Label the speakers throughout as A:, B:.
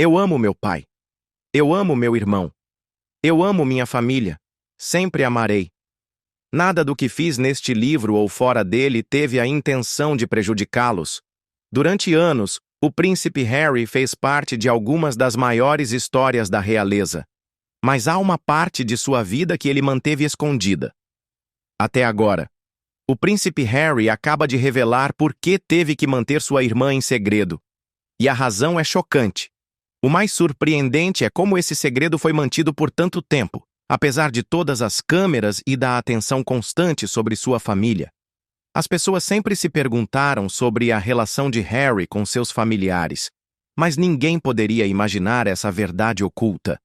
A: Eu amo meu pai. Eu amo meu irmão. Eu amo minha família. Sempre amarei. Nada do que fiz neste livro ou fora dele teve a intenção de prejudicá-los. Durante anos, o príncipe Harry fez parte de algumas das maiores histórias da realeza. Mas há uma parte de sua vida que ele manteve escondida. Até agora. O príncipe Harry acaba de revelar por que teve que manter sua irmã em segredo. E a razão é chocante. O mais surpreendente é como esse segredo foi mantido por tanto tempo, apesar de todas as câmeras e da atenção constante sobre sua família. As pessoas sempre se perguntaram sobre a relação de Harry com seus familiares, mas ninguém poderia imaginar essa verdade oculta.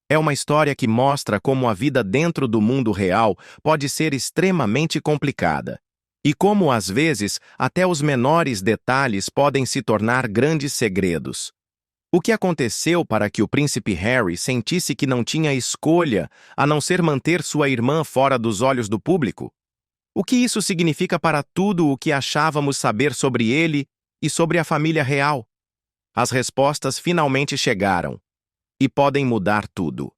A: É uma história que mostra como a vida dentro do mundo real pode ser extremamente complicada, e como, às vezes, até os menores detalhes podem se tornar grandes segredos. O que aconteceu para que o príncipe Harry sentisse que não tinha escolha a não ser manter sua irmã fora dos olhos do público? O que isso significa para tudo o que achávamos saber sobre ele e sobre a família real? As respostas finalmente chegaram. E podem mudar tudo.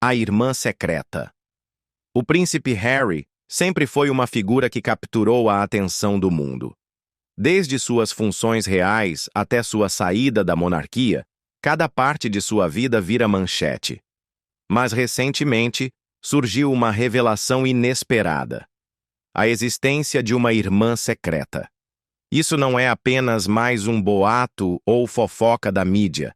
A: A irmã secreta. O príncipe Harry sempre foi uma figura que capturou a atenção do mundo. Desde suas funções reais até sua saída da monarquia, cada parte de sua vida vira manchete. Mas recentemente, surgiu uma revelação inesperada. A existência de uma irmã secreta. Isso não é apenas mais um boato ou fofoca da mídia.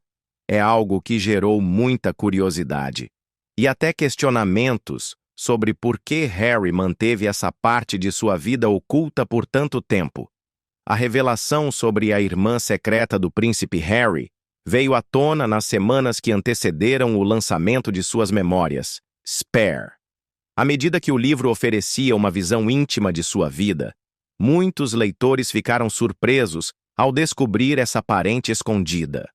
A: É algo que gerou muita curiosidade e até questionamentos sobre por que Harry manteve essa parte de sua vida oculta por tanto tempo. A revelação sobre a irmã secreta do príncipe Harry veio à tona nas semanas que antecederam o lançamento de suas memórias, Spare. À medida que o livro oferecia uma visão íntima de sua vida, muitos leitores ficaram surpresos ao descobrir essa parente escondida.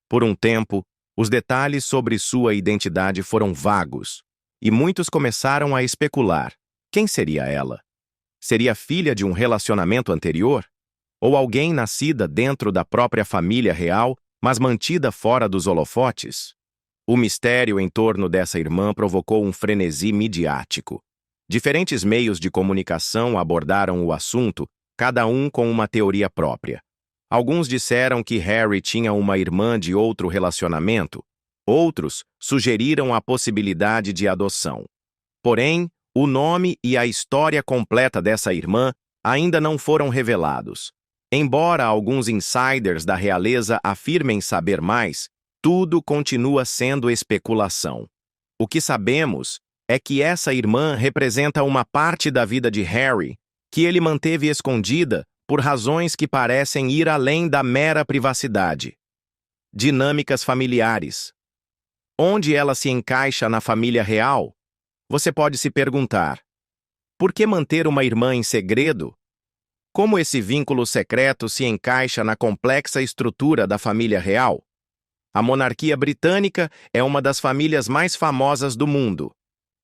A: Por um tempo, os detalhes sobre sua identidade foram vagos, e muitos começaram a especular. Quem seria ela? Seria filha de um relacionamento anterior? Ou alguém nascida dentro da própria família real, mas mantida fora dos holofotes? O mistério em torno dessa irmã provocou um frenesi midiático. Diferentes meios de comunicação abordaram o assunto, cada um com uma teoria própria. Alguns disseram que Harry tinha uma irmã de outro relacionamento. Outros sugeriram a possibilidade de adoção. Porém, o nome e a história completa dessa irmã ainda não foram revelados. Embora alguns insiders da realeza afirmem saber mais, tudo continua sendo especulação. O que sabemos é que essa irmã representa uma parte da vida de Harry que ele manteve escondida por razões que parecem ir além da mera privacidade. Dinâmicas familiares. Onde ela se encaixa na família real? Você pode se perguntar: por que manter uma irmã em segredo? Como esse vínculo secreto se encaixa na complexa estrutura da família real? A monarquia britânica é uma das famílias mais famosas do mundo.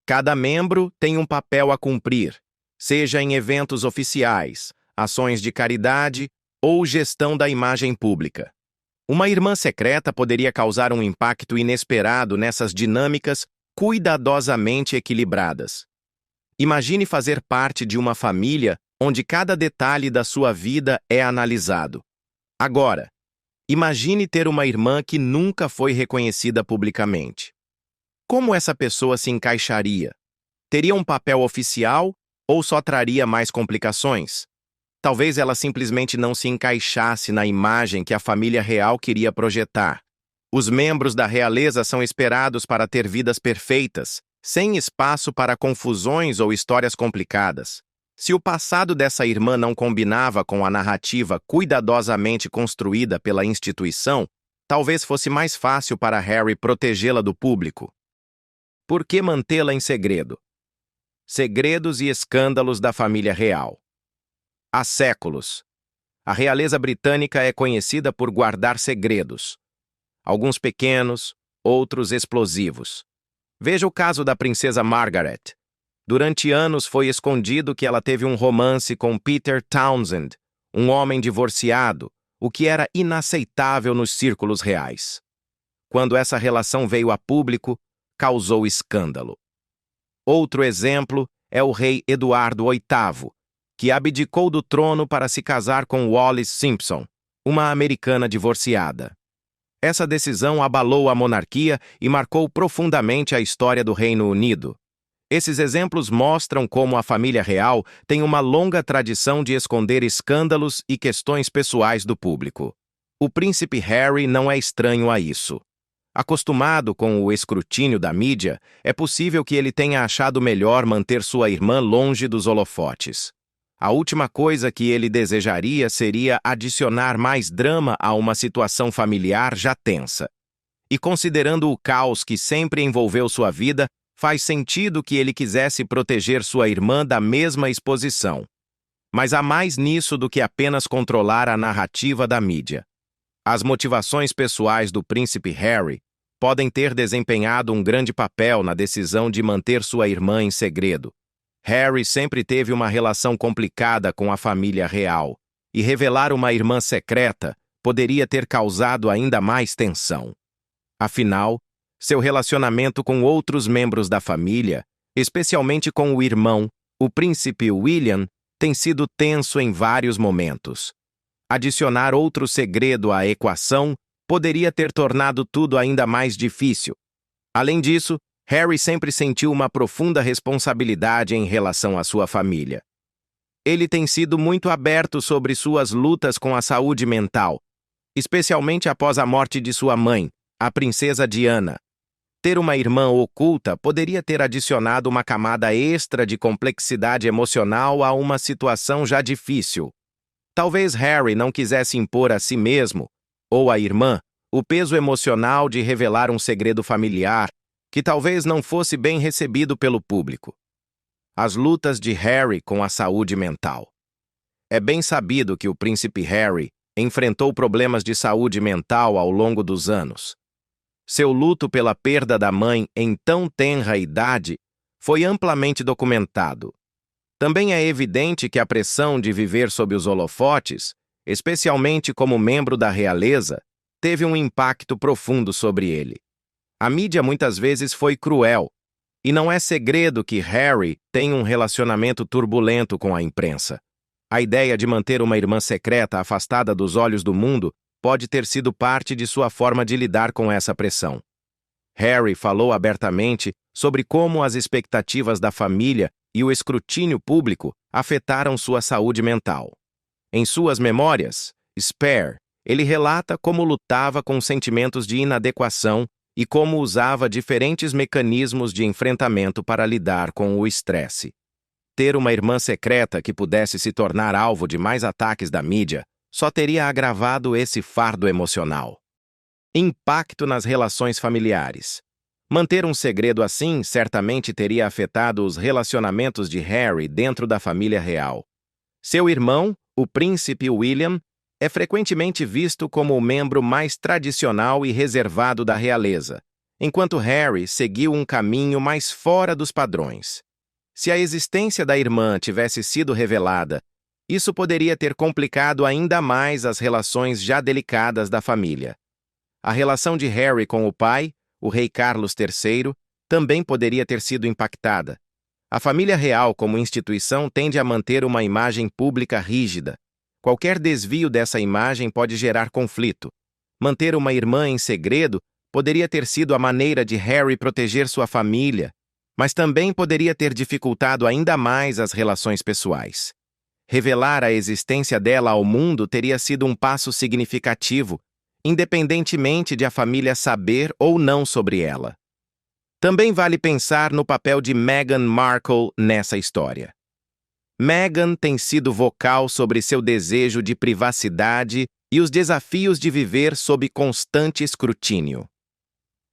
A: Cada membro tem um papel a cumprir, seja em eventos oficiais, ações de caridade ou gestão da imagem pública. Uma irmã secreta poderia causar um impacto inesperado nessas dinâmicas cuidadosamente equilibradas. Imagine fazer parte de uma família onde cada detalhe da sua vida é analisado. Agora, imagine ter uma irmã que nunca foi reconhecida publicamente. Como essa pessoa se encaixaria? Teria um papel oficial ou só traria mais complicações? Talvez ela simplesmente não se encaixasse na imagem que a família real queria projetar. Os membros da realeza são esperados para ter vidas perfeitas, sem espaço para confusões ou histórias complicadas. Se o passado dessa irmã não combinava com a narrativa cuidadosamente construída pela instituição, talvez fosse mais fácil para Harry protegê-la do público. Por que mantê-la em segredo? Segredos e escândalos da família real. Há séculos, a realeza britânica é conhecida por guardar segredos. Alguns pequenos, outros explosivos. Veja o caso da princesa Margaret. Durante anos foi escondido que ela teve um romance com Peter Townsend, um homem divorciado, o que era inaceitável nos círculos reais. quando essa relação veio a público, causou escândalo. Outro exemplo é o rei Eduardo VIII, que abdicou do trono para se casar com Wallis Simpson, uma americana divorciada. Essa decisão abalou a monarquia e marcou profundamente a história do Reino Unido. Esses exemplos mostram como a família real tem uma longa tradição de esconder escândalos e questões pessoais do público. O príncipe Harry não é estranho a isso. Acostumado com o escrutínio da mídia, é possível que ele tenha achado melhor manter sua irmã longe dos holofotes. A última coisa que ele desejaria seria adicionar mais drama a uma situação familiar já tensa. E considerando o caos que sempre envolveu sua vida, faz sentido que ele quisesse proteger sua irmã da mesma exposição. Mas há mais nisso do que apenas controlar a narrativa da mídia. As motivações pessoais do príncipe Harry podem ter desempenhado um grande papel na decisão de manter sua irmã em segredo. Harry sempre teve uma relação complicada com a família real, e revelar uma irmã secreta poderia ter causado ainda mais tensão. Afinal, seu relacionamento com outros membros da família, especialmente com o irmão, o príncipe William, tem sido tenso em vários momentos. Adicionar outro segredo à equação poderia ter tornado tudo ainda mais difícil. Além disso, Harry sempre sentiu uma profunda responsabilidade em relação à sua família. Ele tem sido muito aberto sobre suas lutas com a saúde mental, especialmente após a morte de sua mãe, a princesa Diana. Ter uma irmã oculta poderia ter adicionado uma camada extra de complexidade emocional a uma situação já difícil. Talvez Harry não quisesse impor a si mesmo, ou à irmã, o peso emocional de revelar um segredo familiar que talvez não fosse bem recebido pelo público. As lutas de Harry com a saúde mental. É bem sabido que o príncipe Harry enfrentou problemas de saúde mental ao longo dos anos. Seu luto pela perda da mãe em tão tenra idade foi amplamente documentado. Também é evidente que a pressão de viver sob os holofotes, especialmente como membro da realeza, teve um impacto profundo sobre ele. A mídia muitas vezes foi cruel, e não é segredo que Harry tem um relacionamento turbulento com a imprensa. A ideia de manter uma irmã secreta afastada dos olhos do mundo pode ter sido parte de sua forma de lidar com essa pressão. Harry falou abertamente sobre como as expectativas da família e o escrutínio público afetaram sua saúde mental. Em suas memórias, Spare, ele relata como lutava com sentimentos de inadequação e como usava diferentes mecanismos de enfrentamento para lidar com o estresse. Ter uma irmã secreta que pudesse se tornar alvo de mais ataques da mídia só teria agravado esse fardo emocional. Impacto nas relações familiares. Manter um segredo assim certamente teria afetado os relacionamentos de Harry dentro da família real. Seu irmão, o príncipe William, é frequentemente visto como o membro mais tradicional e reservado da realeza, enquanto Harry seguiu um caminho mais fora dos padrões. Se a existência da irmã tivesse sido revelada, isso poderia ter complicado ainda mais as relações já delicadas da família. A relação de Harry com o pai, o rei Carlos III, também poderia ter sido impactada. A família real como instituição tende a manter uma imagem pública rígida. Qualquer desvio dessa imagem pode gerar conflito. Manter uma irmã em segredo poderia ter sido a maneira de Harry proteger sua família, mas também poderia ter dificultado ainda mais as relações pessoais. Revelar a existência dela ao mundo teria sido um passo significativo, independentemente de a família saber ou não sobre ela. Também vale pensar no papel de Meghan Markle nessa história. Meghan tem sido vocal sobre seu desejo de privacidade e os desafios de viver sob constante escrutínio.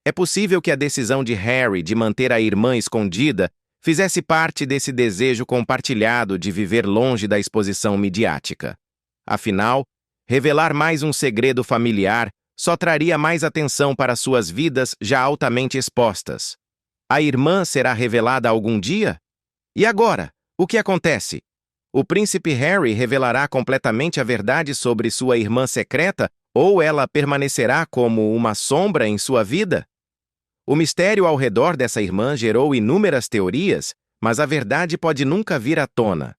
A: É possível que a decisão de Harry de manter a irmã escondida fizesse parte desse desejo compartilhado de viver longe da exposição midiática. Afinal, revelar mais um segredo familiar só traria mais atenção para suas vidas já altamente expostas. A irmã será revelada algum dia? E agora, o que acontece? O príncipe Harry revelará completamente a verdade sobre sua irmã secreta ou ela permanecerá como uma sombra em sua vida? O mistério ao redor dessa irmã gerou inúmeras teorias, mas a verdade pode nunca vir à tona.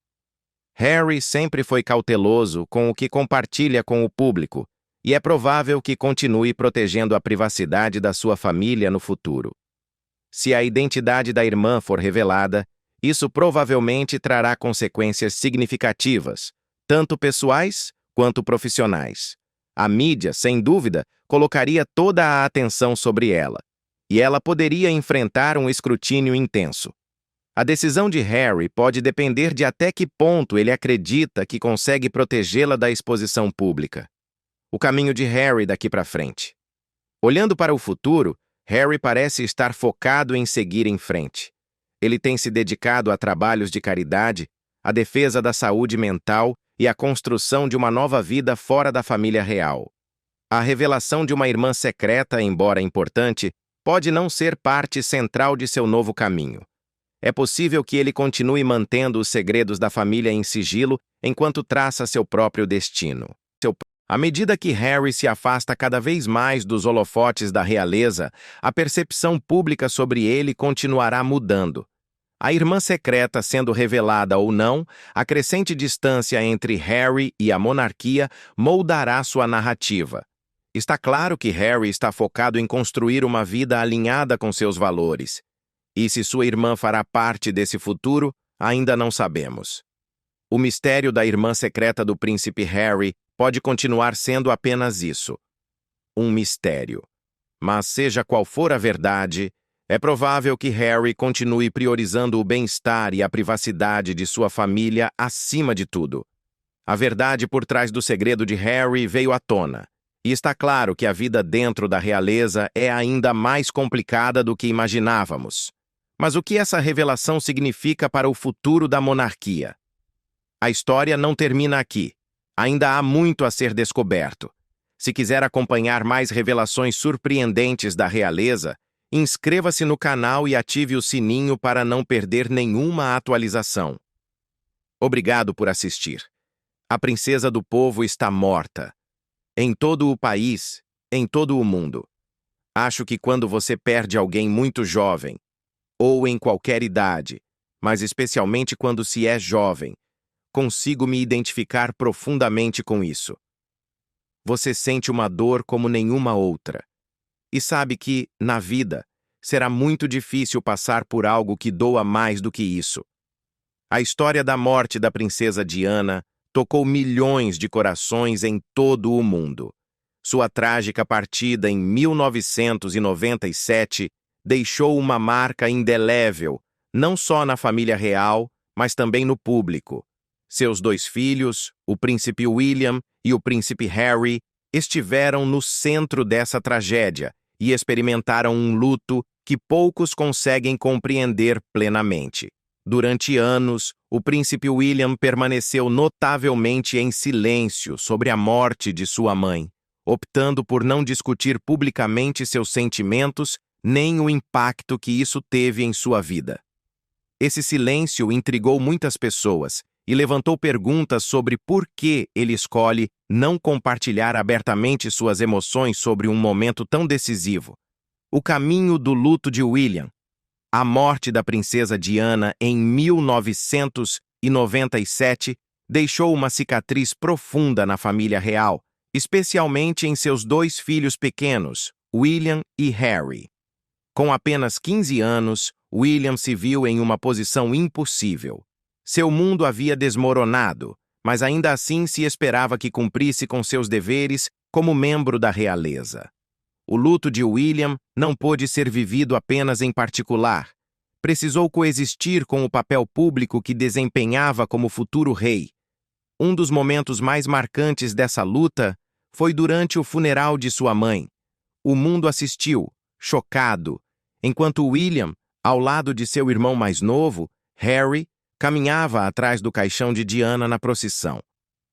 A: Harry sempre foi cauteloso com o que compartilha com o público, e é provável que continue protegendo a privacidade da sua família no futuro. Se a identidade da irmã for revelada, isso provavelmente trará consequências significativas, tanto pessoais quanto profissionais. A mídia, sem dúvida, colocaria toda a atenção sobre ela, e ela poderia enfrentar um escrutínio intenso. A decisão de Harry pode depender de até que ponto ele acredita que consegue protegê-la da exposição pública. O caminho de Harry daqui para frente. Olhando para o futuro, Harry parece estar focado em seguir em frente. Ele tem se dedicado a trabalhos de caridade, à defesa da saúde mental e à construção de uma nova vida fora da família real. A revelação de uma irmã secreta, embora importante, pode não ser parte central de seu novo caminho. É possível que ele continue mantendo os segredos da família em sigilo enquanto traça seu próprio destino. À medida que Harry se afasta cada vez mais dos holofotes da realeza, a percepção pública sobre ele continuará mudando. A irmã secreta sendo revelada ou não, a crescente distância entre Harry e a monarquia moldará sua narrativa. Está claro que Harry está focado em construir uma vida alinhada com seus valores. E se sua irmã fará parte desse futuro, ainda não sabemos. O mistério da irmã secreta do príncipe Harry pode continuar sendo apenas isso, um mistério. Mas seja qual for a verdade, é provável que Harry continue priorizando o bem-estar e a privacidade de sua família acima de tudo. A verdade por trás do segredo de Harry veio à tona, e está claro que a vida dentro da realeza é ainda mais complicada do que imaginávamos. Mas o que essa revelação significa para o futuro da monarquia? A história não termina aqui. Ainda há muito a ser descoberto. Se quiser acompanhar mais revelações surpreendentes da realeza, inscreva-se no canal e ative o sininho para não perder nenhuma atualização. Obrigado por assistir. A princesa do povo está morta. Em todo o país, em todo o mundo. Acho que quando você perde alguém muito jovem, ou em qualquer idade, mas especialmente quando se é jovem, consigo me identificar profundamente com isso. Você sente uma dor como nenhuma outra. E sabe que, na vida, será muito difícil passar por algo que doa mais do que isso. A história da morte da princesa Diana tocou milhões de corações em todo o mundo. Sua trágica partida em 1997 deixou uma marca indelével, não só na família real, mas também no público. Seus dois filhos, o príncipe William e o príncipe Harry, estiveram no centro dessa tragédia e experimentaram um luto que poucos conseguem compreender plenamente. Durante anos, o príncipe William permaneceu notavelmente em silêncio sobre a morte de sua mãe, optando por não discutir publicamente seus sentimentos nem o impacto que isso teve em sua vida. Esse silêncio intrigou muitas pessoas e levantou perguntas sobre por que ele escolhe não compartilhar abertamente suas emoções sobre um momento tão decisivo. O caminho do luto de William. A morte da princesa Diana em 1997 deixou uma cicatriz profunda na família real, especialmente em seus dois filhos pequenos, William e Harry. Com apenas 15 anos, William se viu em uma posição impossível. Seu mundo havia desmoronado, mas ainda assim se esperava que cumprisse com seus deveres como membro da realeza. O luto de William não pôde ser vivido apenas em particular. Precisou coexistir com o papel público que desempenhava como futuro rei. Um dos momentos mais marcantes dessa luta foi durante o funeral de sua mãe. O mundo assistiu, chocado, enquanto William, ao lado de seu irmão mais novo, Harry, caminhava atrás do caixão de Diana na procissão.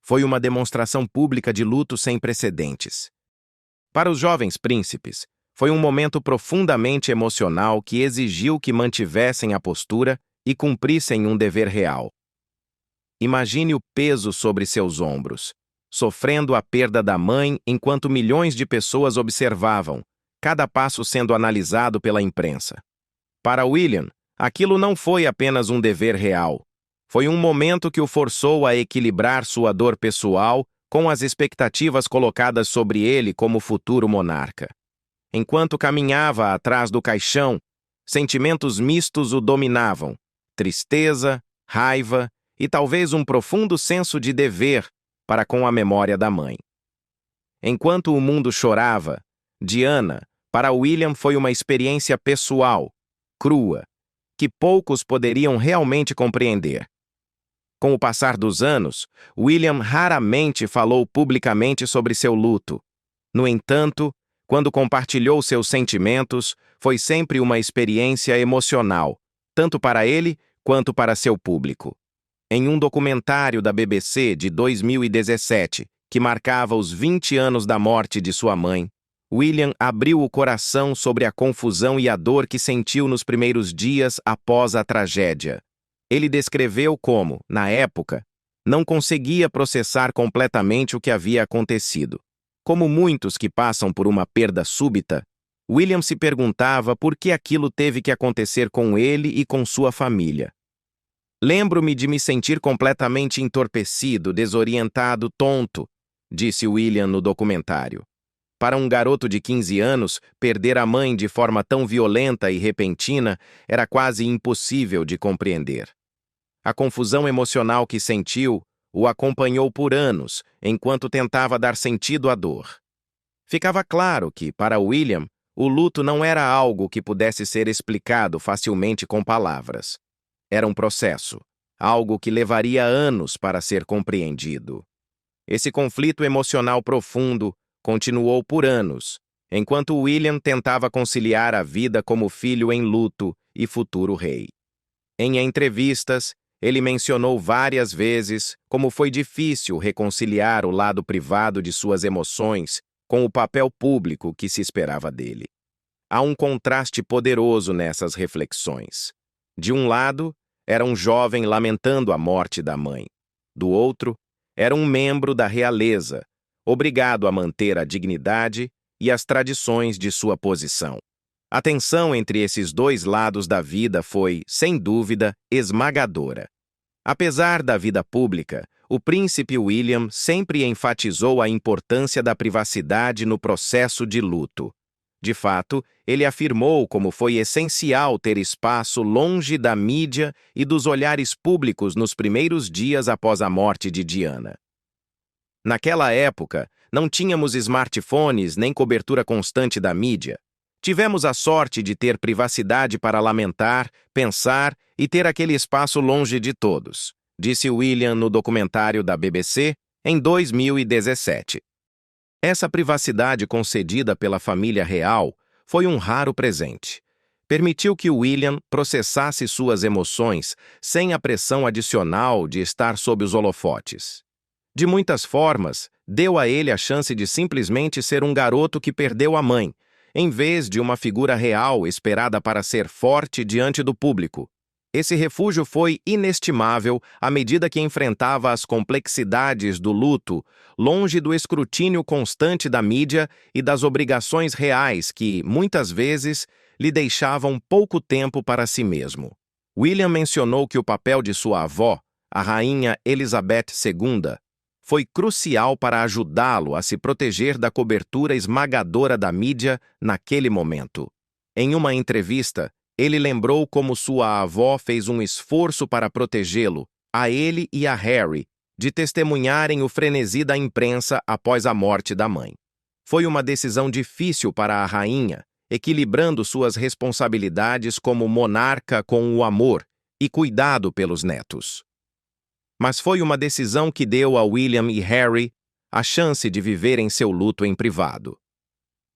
A: Foi uma demonstração pública de luto sem precedentes. Para os jovens príncipes, foi um momento profundamente emocional que exigiu que mantivessem a postura e cumprissem um dever real. Imagine o peso sobre seus ombros, sofrendo a perda da mãe enquanto milhões de pessoas observavam, cada passo sendo analisado pela imprensa. Para William, aquilo não foi apenas um dever real. Foi um momento que o forçou a equilibrar sua dor pessoal com as expectativas colocadas sobre ele como futuro monarca. Enquanto caminhava atrás do caixão, sentimentos mistos o dominavam: tristeza, raiva e talvez um profundo senso de dever para com a memória da mãe. Enquanto o mundo chorava, Diana, para William, foi uma experiência pessoal, crua, que poucos poderiam realmente compreender. Com o passar dos anos, William raramente falou publicamente sobre seu luto. No entanto, quando compartilhou seus sentimentos, foi sempre uma experiência emocional, tanto para ele quanto para seu público. Em um documentário da BBC de 2017, que marcava os 20 anos da morte de sua mãe, William abriu o coração sobre a confusão e a dor que sentiu nos primeiros dias após a tragédia. Ele descreveu como, na época, não conseguia processar completamente o que havia acontecido. Como muitos que passam por uma perda súbita, William se perguntava por que aquilo teve que acontecer com ele e com sua família. Lembro-me de me sentir completamente entorpecido, desorientado, tonto, disse William no documentário. Para um garoto de 15 anos, perder a mãe de forma tão violenta e repentina era quase impossível de compreender. A confusão emocional que sentiu o acompanhou por anos, enquanto tentava dar sentido à dor. Ficava claro que, para William, o luto não era algo que pudesse ser explicado facilmente com palavras. Era um processo, algo que levaria anos para ser compreendido. Esse conflito emocional profundo continuou por anos, enquanto William tentava conciliar a vida como filho em luto e futuro rei. Em entrevistas, ele mencionou várias vezes como foi difícil reconciliar o lado privado de suas emoções com o papel público que se esperava dele. Há um contraste poderoso nessas reflexões. De um lado, era um jovem lamentando a morte da mãe. Do outro, era um membro da realeza, obrigado a manter a dignidade e as tradições de sua posição. A tensão entre esses dois lados da vida foi, sem dúvida, esmagadora. Apesar da vida pública, o príncipe William sempre enfatizou a importância da privacidade no processo de luto. De fato, ele afirmou como foi essencial ter espaço longe da mídia e dos olhares públicos nos primeiros dias após a morte de Diana. Naquela época, não tínhamos smartphones nem cobertura constante da mídia. Tivemos a sorte de ter privacidade para lamentar, pensar e ter aquele espaço longe de todos, disse William no documentário da BBC em 2017. Essa privacidade concedida pela família real foi um raro presente. Permitiu que William processasse suas emoções sem a pressão adicional de estar sob os holofotes. De muitas formas, deu a ele a chance de simplesmente ser um garoto que perdeu a mãe, em vez de uma figura real esperada para ser forte diante do público. Esse refúgio foi inestimável à medida que enfrentava as complexidades do luto, longe do escrutínio constante da mídia e das obrigações reais que, muitas vezes, lhe deixavam pouco tempo para si mesmo. William mencionou que o papel de sua avó, a rainha Elizabeth II, foi crucial para ajudá-lo a se proteger da cobertura esmagadora da mídia naquele momento. Em uma entrevista, ele lembrou como sua avó fez um esforço para protegê-lo, a ele e a Harry, de testemunharem o frenesi da imprensa após a morte da mãe. Foi uma decisão difícil para a rainha, equilibrando suas responsabilidades como monarca com o amor e cuidado pelos netos. Mas foi uma decisão que deu a William e Harry a chance de viverem seu luto em privado.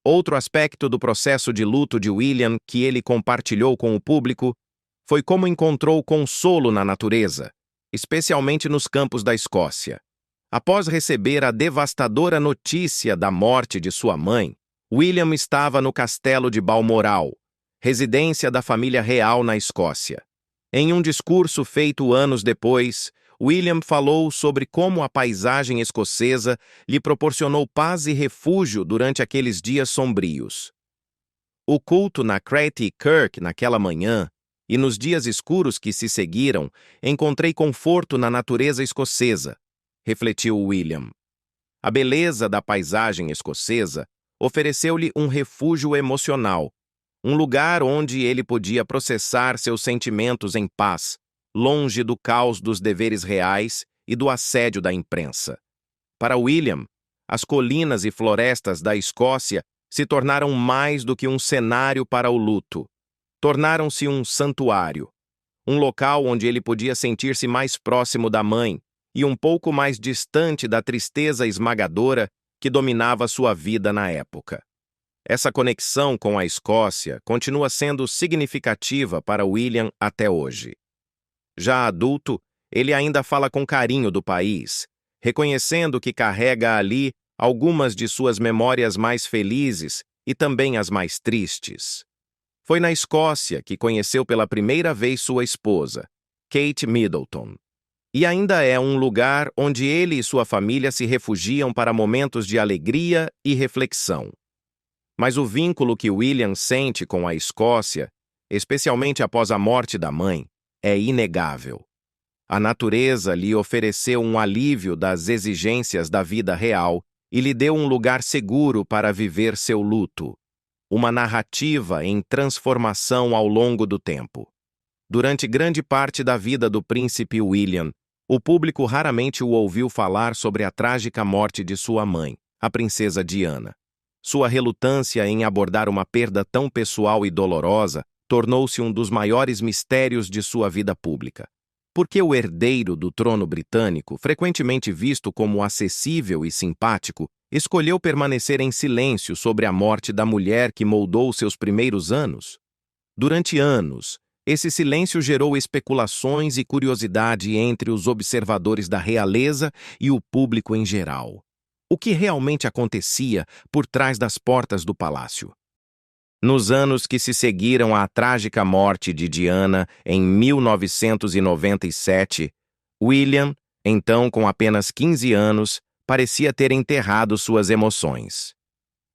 A: Outro aspecto do processo de luto de William que ele compartilhou com o público foi como encontrou consolo na natureza, especialmente nos campos da Escócia. Após receber a devastadora notícia da morte de sua mãe, William estava no castelo de Balmoral, residência da família real na Escócia. Em um discurso feito anos depois, William falou sobre como a paisagem escocesa lhe proporcionou paz e refúgio durante aqueles dias sombrios. O culto na Crathie Kirk naquela manhã e nos dias escuros que se seguiram, encontrei conforto na natureza escocesa, refletiu William. A beleza da paisagem escocesa ofereceu-lhe um refúgio emocional, um lugar onde ele podia processar seus sentimentos em paz, longe do caos dos deveres reais e do assédio da imprensa. Para William, as colinas e florestas da Escócia se tornaram mais do que um cenário para o luto. Tornaram-se um santuário, um local onde ele podia sentir-se mais próximo da mãe e um pouco mais distante da tristeza esmagadora que dominava sua vida na época. Essa conexão com a Escócia continua sendo significativa para William até hoje. Já adulto, ele ainda fala com carinho do país, reconhecendo que carrega ali algumas de suas memórias mais felizes e também as mais tristes. Foi na Escócia que conheceu pela primeira vez sua esposa, Kate Middleton. E ainda é um lugar onde ele e sua família se refugiam para momentos de alegria e reflexão. Mas o vínculo que William sente com a Escócia, especialmente após a morte da mãe, é inegável. A natureza lhe ofereceu um alívio das exigências da vida real e lhe deu um lugar seguro para viver seu luto. Uma narrativa em transformação ao longo do tempo. Durante grande parte da vida do príncipe William, o público raramente o ouviu falar sobre a trágica morte de sua mãe, a princesa Diana. Sua relutância em abordar uma perda tão pessoal e dolorosa tornou-se um dos maiores mistérios de sua vida pública. Porque o herdeiro do trono britânico, frequentemente visto como acessível e simpático, escolheu permanecer em silêncio sobre a morte da mulher que moldou seus primeiros anos? Durante anos, esse silêncio gerou especulações e curiosidade entre os observadores da realeza e o público em geral. O que realmente acontecia por trás das portas do palácio? Nos anos que se seguiram à trágica morte de Diana em 1997, William, então com apenas 15 anos, parecia ter enterrado suas emoções.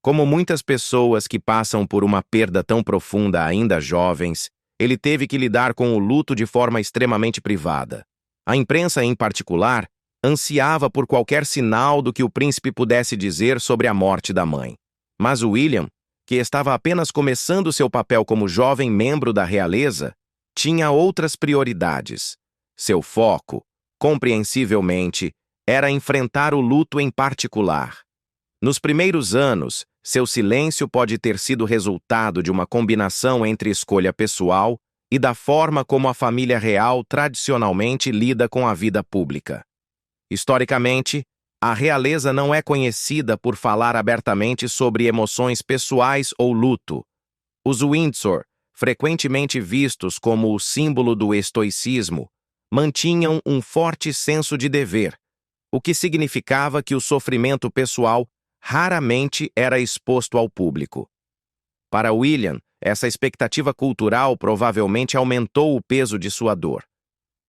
A: Como muitas pessoas que passam por uma perda tão profunda ainda jovens, ele teve que lidar com o luto de forma extremamente privada. A imprensa, em particular, ansiava por qualquer sinal do que o príncipe pudesse dizer sobre a morte da mãe. Mas William, que estava apenas começando seu papel como jovem membro da realeza, tinha outras prioridades. Seu foco, compreensivelmente, era enfrentar o luto em particular. Nos primeiros anos, seu silêncio pode ter sido resultado de uma combinação entre escolha pessoal e da forma como a família real tradicionalmente lida com a vida pública. Historicamente, a realeza não é conhecida por falar abertamente sobre emoções pessoais ou luto. Os Windsor, frequentemente vistos como o símbolo do estoicismo, mantinham um forte senso de dever, o que significava que o sofrimento pessoal raramente era exposto ao público. Para William, essa expectativa cultural provavelmente aumentou o peso de sua dor.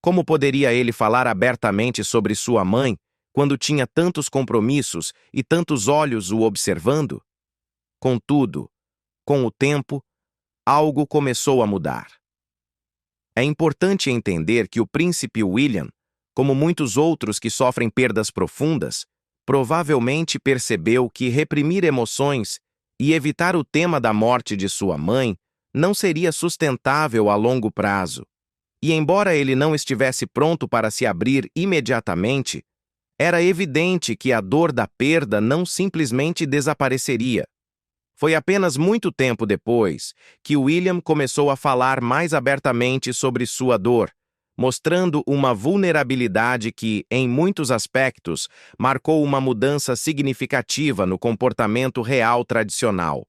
A: Como poderia ele falar abertamente sobre sua mãe quando tinha tantos compromissos e tantos olhos o observando? Contudo, com o tempo, algo começou a mudar. É importante entender que o príncipe William, como muitos outros que sofrem perdas profundas, provavelmente percebeu que reprimir emoções e evitar o tema da morte de sua mãe não seria sustentável a longo prazo. E embora ele não estivesse pronto para se abrir imediatamente, era evidente que a dor da perda não simplesmente desapareceria. Foi apenas muito tempo depois que William começou a falar mais abertamente sobre sua dor, mostrando uma vulnerabilidade que, em muitos aspectos, marcou uma mudança significativa no comportamento real tradicional.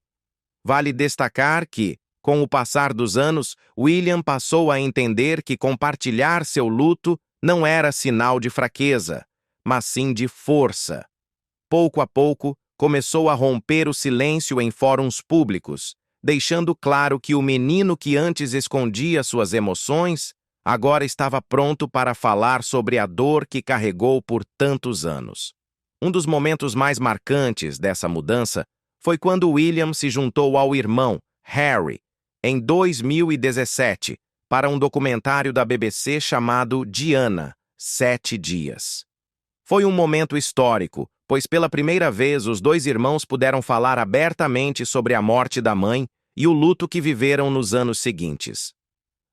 A: Vale destacar que, com o passar dos anos, William passou a entender que compartilhar seu luto não era sinal de fraqueza, mas sim de força. Pouco a pouco, começou a romper o silêncio em fóruns públicos, deixando claro que o menino que antes escondia suas emoções agora estava pronto para falar sobre a dor que carregou por tantos anos. Um dos momentos mais marcantes dessa mudança foi quando William se juntou ao irmão, Harry, em 2017, para um documentário da BBC chamado Diana, 7 Dias. Foi um momento histórico, pois pela primeira vez os dois irmãos puderam falar abertamente sobre a morte da mãe e o luto que viveram nos anos seguintes.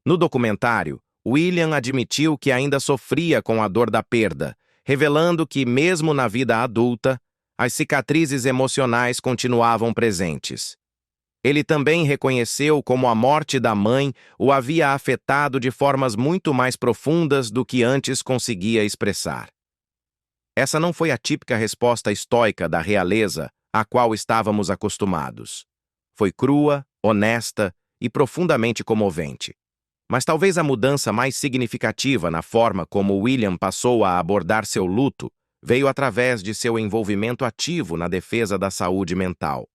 A: No documentário, William admitiu que ainda sofria com a dor da perda, revelando que, mesmo na vida adulta, as cicatrizes emocionais continuavam presentes. Ele também reconheceu como a morte da mãe o havia afetado de formas muito mais profundas do que antes conseguia expressar. Essa não foi a típica resposta estoica da realeza a qual estávamos acostumados. Foi crua, honesta e profundamente comovente. Mas talvez a mudança mais significativa na forma como William passou a abordar seu luto veio através de seu envolvimento ativo na defesa da saúde mental.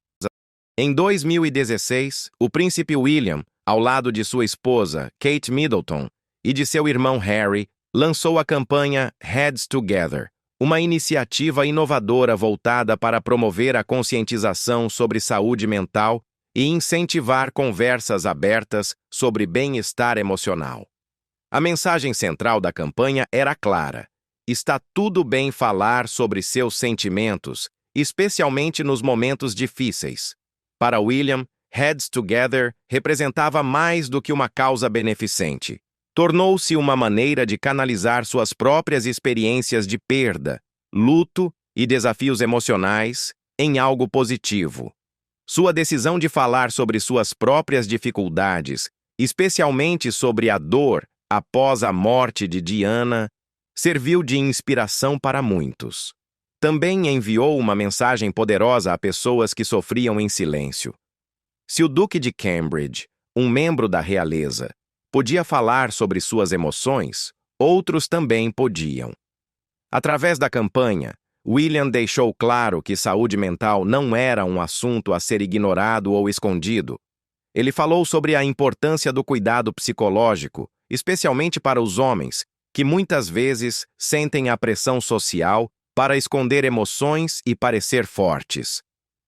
A: Em 2016, o príncipe William, ao lado de sua esposa, Kate Middleton, e de seu irmão Harry, lançou a campanha Heads Together, uma iniciativa inovadora voltada para promover a conscientização sobre saúde mental e incentivar conversas abertas sobre bem-estar emocional. A mensagem central da campanha era clara: está tudo bem falar sobre seus sentimentos, especialmente nos momentos difíceis. Para William, Heads Together representava mais do que uma causa beneficente. Tornou-se uma maneira de canalizar suas próprias experiências de perda, luto e desafios emocionais em algo positivo. Sua decisão de falar sobre suas próprias dificuldades, especialmente sobre a dor após a morte de Diana, serviu de inspiração para muitos. Também enviou uma mensagem poderosa a pessoas que sofriam em silêncio. Se o Duque de Cambridge, um membro da realeza, podia falar sobre suas emoções, outros também podiam. Através da campanha, William deixou claro que saúde mental não era um assunto a ser ignorado ou escondido. Ele falou sobre a importância do cuidado psicológico, especialmente para os homens, que muitas vezes sentem a pressão social para esconder emoções e parecer fortes.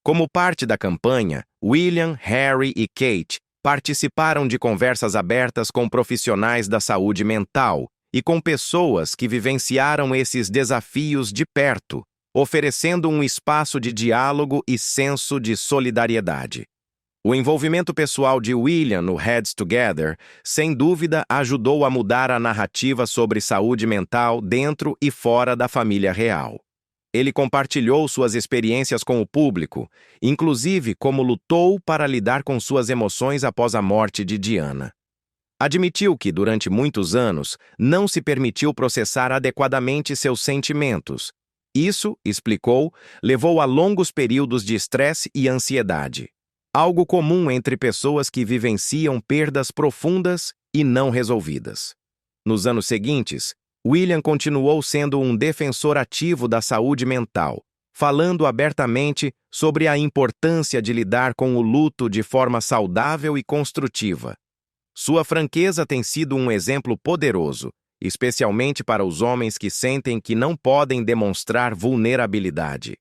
A: Como parte da campanha, William, Harry e Kate participaram de conversas abertas com profissionais da saúde mental e com pessoas que vivenciaram esses desafios de perto, oferecendo um espaço de diálogo e senso de solidariedade. O envolvimento pessoal de William no Heads Together, sem dúvida, ajudou a mudar a narrativa sobre saúde mental dentro e fora da família real. Ele compartilhou suas experiências com o público, inclusive como lutou para lidar com suas emoções após a morte de Diana. Admitiu que, durante muitos anos, não se permitiu processar adequadamente seus sentimentos. Isso, explicou, levou a longos períodos de estresse e ansiedade. Algo comum entre pessoas que vivenciam perdas profundas e não resolvidas. Nos anos seguintes, William continuou sendo um defensor ativo da saúde mental, falando abertamente sobre a importância de lidar com o luto de forma saudável e construtiva. Sua franqueza tem sido um exemplo poderoso, especialmente para os homens que sentem que não podem demonstrar vulnerabilidade.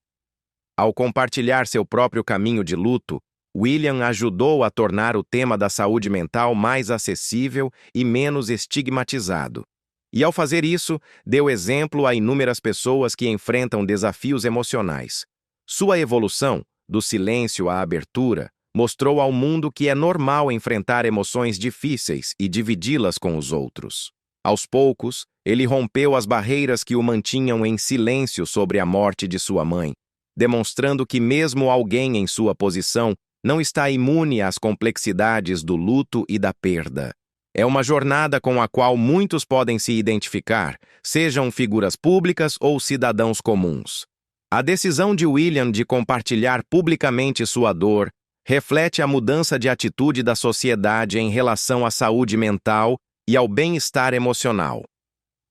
A: Ao compartilhar seu próprio caminho de luto, William ajudou a tornar o tema da saúde mental mais acessível e menos estigmatizado. E, ao fazer isso, deu exemplo a inúmeras pessoas que enfrentam desafios emocionais. Sua evolução, do silêncio à abertura, mostrou ao mundo que é normal enfrentar emoções difíceis e dividi-las com os outros. Aos poucos, ele rompeu as barreiras que o mantinham em silêncio sobre a morte de sua mãe, demonstrando que mesmo alguém em sua posição não está imune às complexidades do luto e da perda. É uma jornada com a qual muitos podem se identificar, sejam figuras públicas ou cidadãos comuns. A decisão de William de compartilhar publicamente sua dor reflete a mudança de atitude da sociedade em relação à saúde mental e ao bem-estar emocional.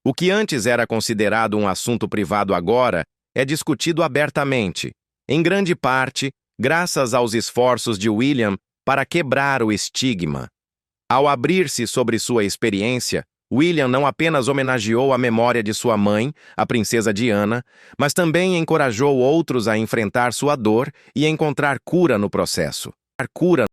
A: O que antes era considerado um assunto privado agora é discutido abertamente, em grande parte, graças aos esforços de William para quebrar o estigma. Ao abrir-se sobre sua experiência, William não apenas homenageou a memória de sua mãe, a princesa Diana, mas também encorajou outros a enfrentar sua dor e encontrar cura no processo.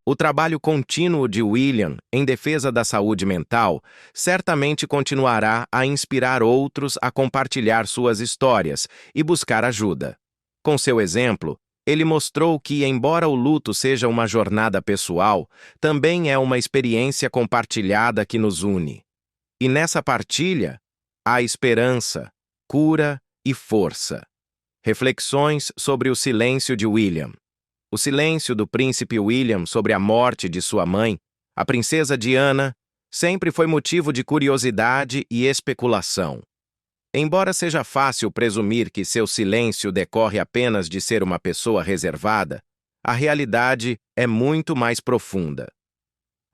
A: O trabalho contínuo de William em defesa da saúde mental certamente continuará a inspirar outros a compartilhar suas histórias e buscar ajuda. Com seu exemplo, ele mostrou que, embora o luto seja uma jornada pessoal, também é uma experiência compartilhada que nos une. E nessa partilha, há esperança, cura e força. Reflexões sobre o silêncio de William. O silêncio do príncipe William sobre a morte de sua mãe, a princesa Diana, sempre foi motivo de curiosidade e especulação. Embora seja fácil presumir que seu silêncio decorre apenas de ser uma pessoa reservada, a realidade é muito mais profunda.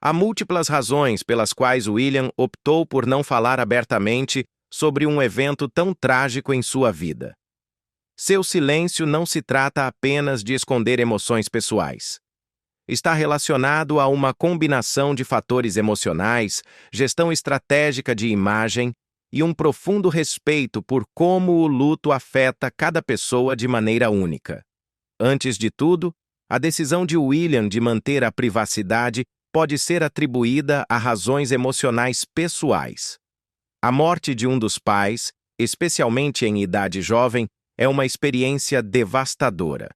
A: Há múltiplas razões pelas quais William optou por não falar abertamente sobre um evento tão trágico em sua vida. Seu silêncio não se trata apenas de esconder emoções pessoais. Está relacionado a uma combinação de fatores emocionais, gestão estratégica de imagem e um profundo respeito por como o luto afeta cada pessoa de maneira única. Antes de tudo, a decisão de William de manter a privacidade pode ser atribuída a razões emocionais pessoais. A morte de um dos pais, especialmente em idade jovem, é uma experiência devastadora.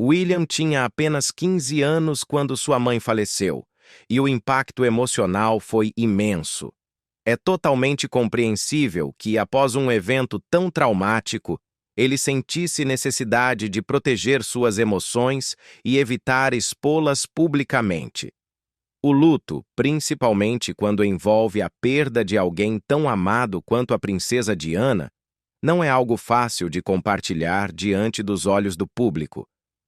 A: William tinha apenas 15 anos quando sua mãe faleceu, e o impacto emocional foi imenso. É totalmente compreensível que, após um evento tão traumático, ele sentisse necessidade de proteger suas emoções e evitar expô-las publicamente. O luto, principalmente quando envolve a perda de alguém tão amado quanto a princesa Diana, não é algo fácil de compartilhar diante dos olhos do público,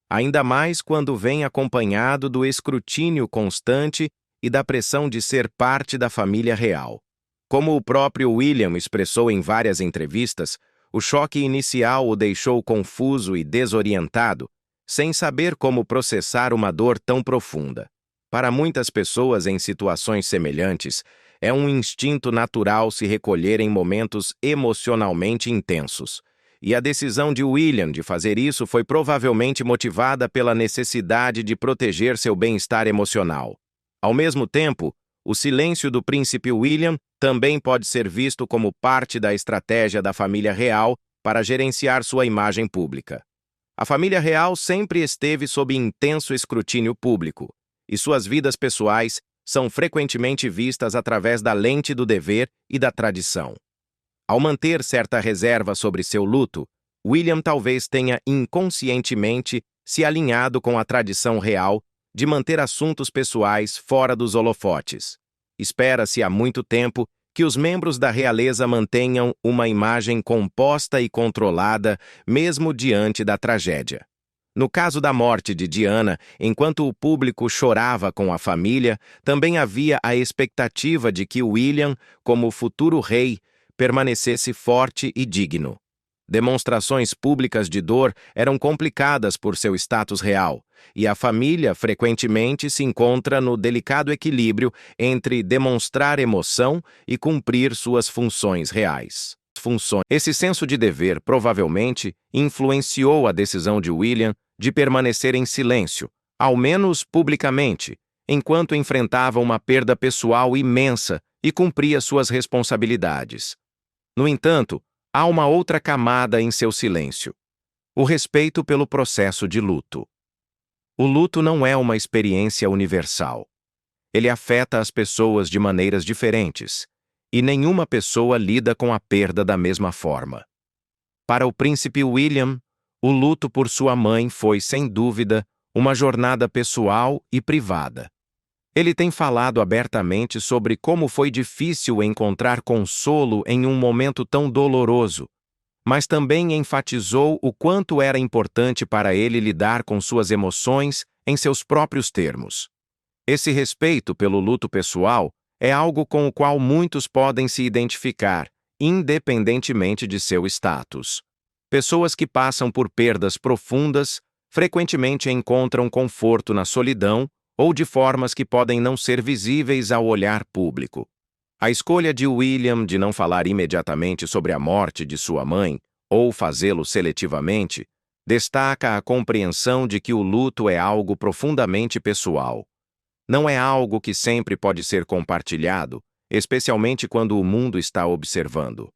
A: ainda mais quando vem acompanhado do escrutínio constante e da pressão de ser parte da família real. Como o próprio William expressou em várias entrevistas, o choque inicial o deixou confuso e desorientado, sem saber como processar uma dor tão profunda. Para muitas pessoas em situações semelhantes, é um instinto natural se recolher em momentos emocionalmente intensos. E a decisão de William de fazer isso foi provavelmente motivada pela necessidade de proteger seu bem-estar emocional. Ao mesmo tempo, o silêncio do príncipe William também pode ser visto como parte da estratégia da família real para gerenciar sua imagem pública. A família real sempre esteve sob intenso escrutínio público, e suas vidas pessoais são frequentemente vistas através da lente do dever e da tradição. Ao manter certa reserva sobre seu luto, William talvez tenha inconscientemente se alinhado com a tradição real de manter assuntos pessoais fora dos holofotes. Espera-se há muito tempo que os membros da realeza mantenham uma imagem composta e controlada, mesmo diante da tragédia. No caso da morte de Diana, enquanto o público chorava com a família, também havia a expectativa de que William, como futuro rei, permanecesse forte e digno. Demonstrações públicas de dor eram complicadas por seu status real, e a família frequentemente se encontra no delicado equilíbrio entre demonstrar emoção e cumprir suas funções reais. Esse senso de dever provavelmente influenciou a decisão de William de permanecer em silêncio, ao menos publicamente, enquanto enfrentava uma perda pessoal imensa e cumpria suas responsabilidades. No entanto, há uma outra camada em seu silêncio: o respeito pelo processo de luto. O luto não é uma experiência universal. Ele afeta as pessoas de maneiras diferentes, e nenhuma pessoa lida com a perda da mesma forma. Para o príncipe William, o luto por sua mãe foi, sem dúvida, uma jornada pessoal e privada. Ele tem falado abertamente sobre como foi difícil encontrar consolo em um momento tão doloroso, mas também enfatizou o quanto era importante para ele lidar com suas emoções em seus próprios termos. Esse respeito pelo luto pessoal é algo com o qual muitos podem se identificar, independentemente de seu status. Pessoas que passam por perdas profundas frequentemente encontram conforto na solidão ou de formas que podem não ser visíveis ao olhar público. A escolha de William de não falar imediatamente sobre a morte de sua mãe, ou fazê-lo seletivamente, destaca a compreensão de que o luto é algo profundamente pessoal. Não é algo que sempre pode ser compartilhado, especialmente quando o mundo está observando.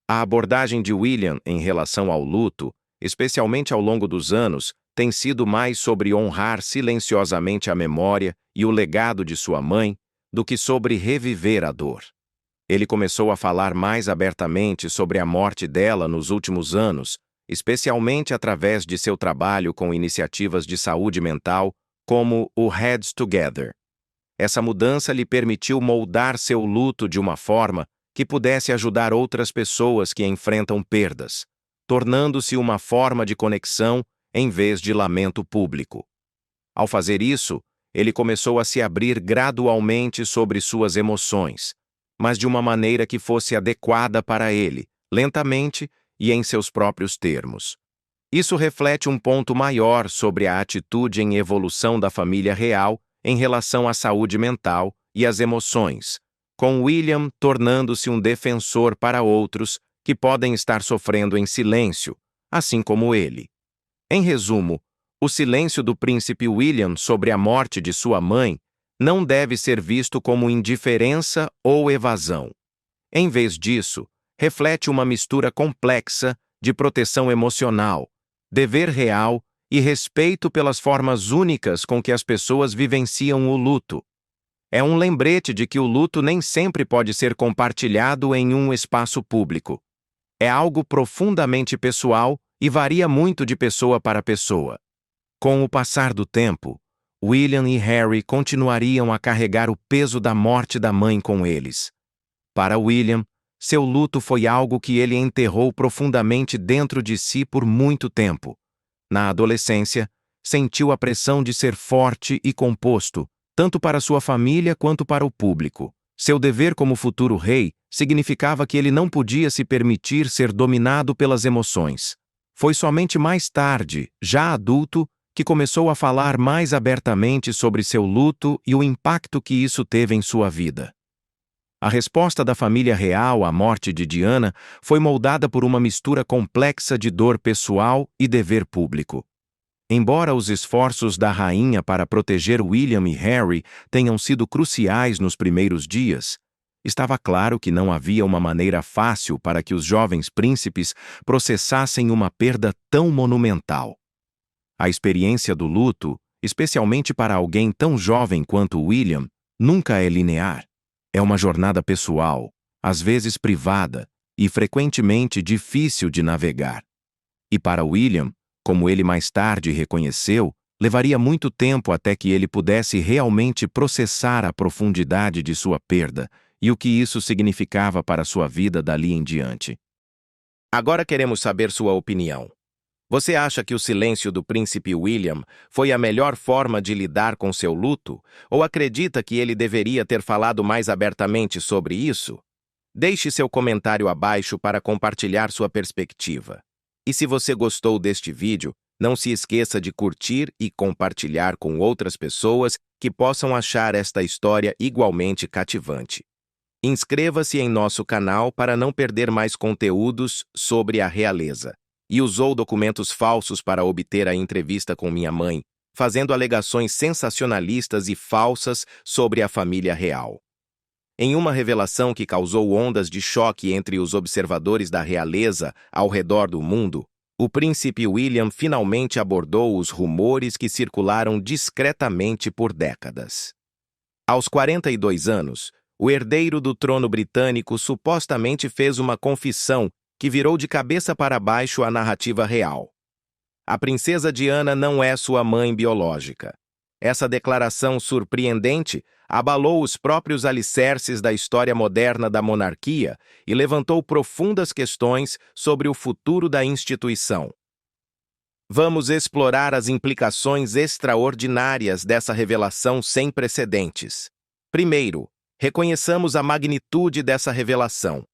A: A abordagem de William em relação ao luto, especialmente ao longo dos anos, tem sido mais sobre honrar silenciosamente a memória e o legado de sua mãe do que sobre reviver a dor. Ele começou a falar mais abertamente sobre a morte dela nos últimos anos, especialmente através de seu trabalho com iniciativas de saúde mental, como o Heads Together. Essa mudança lhe permitiu moldar seu luto de uma forma que pudesse ajudar outras pessoas que enfrentam perdas, tornando-se uma forma de conexão em vez de lamento público. Ao fazer isso, ele começou a se abrir gradualmente sobre suas emoções, mas de uma maneira que fosse adequada para ele, lentamente e em seus próprios termos. Isso reflete um ponto maior sobre a atitude em evolução da família real em relação à saúde mental e às emoções, com William tornando-se um defensor para outros que podem estar sofrendo em silêncio, assim como ele. Em resumo, o silêncio do príncipe William sobre a morte de sua mãe não deve ser visto como indiferença ou evasão. Em vez disso, reflete uma mistura complexa de proteção emocional, dever real e respeito pelas formas únicas com que as pessoas vivenciam o luto. É um lembrete de que o luto nem sempre pode ser compartilhado em um espaço público. É algo profundamente pessoal e varia muito de pessoa para pessoa. Com o passar do tempo, William e Harry continuariam a carregar o peso da morte da mãe com eles. Para William, seu luto foi algo que ele enterrou profundamente dentro de si por muito tempo. Na adolescência, sentiu a pressão de ser forte e composto, tanto para sua família quanto para o público. Seu dever como futuro rei significava que ele não podia se permitir ser dominado pelas emoções. Foi somente mais tarde, já adulto, que começou a falar mais abertamente sobre seu luto e o impacto que isso teve em sua vida. A resposta da família real à morte de Diana foi moldada por uma mistura complexa de dor pessoal e dever público. Embora os esforços da rainha para proteger William e Harry tenham sido cruciais nos primeiros dias, estava claro que não havia uma maneira fácil para que os jovens príncipes processassem uma perda tão monumental. A experiência do luto, especialmente para alguém tão jovem quanto William, nunca é linear. É uma jornada pessoal, às vezes privada e frequentemente difícil de navegar. E para William, como ele mais tarde reconheceu, levaria muito tempo até que ele pudesse realmente processar a profundidade de sua perda e o que isso significava para sua vida dali em diante. Agora queremos saber sua opinião. Você acha que o silêncio do príncipe William foi a melhor forma de lidar com seu luto, ou acredita que ele deveria ter falado mais abertamente sobre isso? Deixe seu comentário abaixo para compartilhar sua perspectiva. E se você gostou deste vídeo, não se esqueça de curtir e compartilhar com outras pessoas que possam achar esta história igualmente cativante. Inscreva-se em nosso canal para não perder mais conteúdos sobre a realeza. E usou documentos falsos para obter a entrevista com minha mãe, fazendo alegações sensacionalistas e falsas sobre a família real. Em uma revelação que causou ondas de choque entre os observadores da realeza ao redor do mundo, o príncipe William finalmente abordou os rumores que circularam discretamente por décadas. Aos 42 anos, o herdeiro do trono britânico supostamente fez uma confissão que virou de cabeça para baixo a narrativa real. A princesa Diana não é sua mãe biológica. Essa declaração surpreendente abalou os próprios alicerces da história moderna da monarquia e levantou profundas questões sobre o futuro da instituição. Vamos explorar as implicações extraordinárias dessa revelação sem precedentes. Primeiro, reconheçamos a magnitude dessa revelação.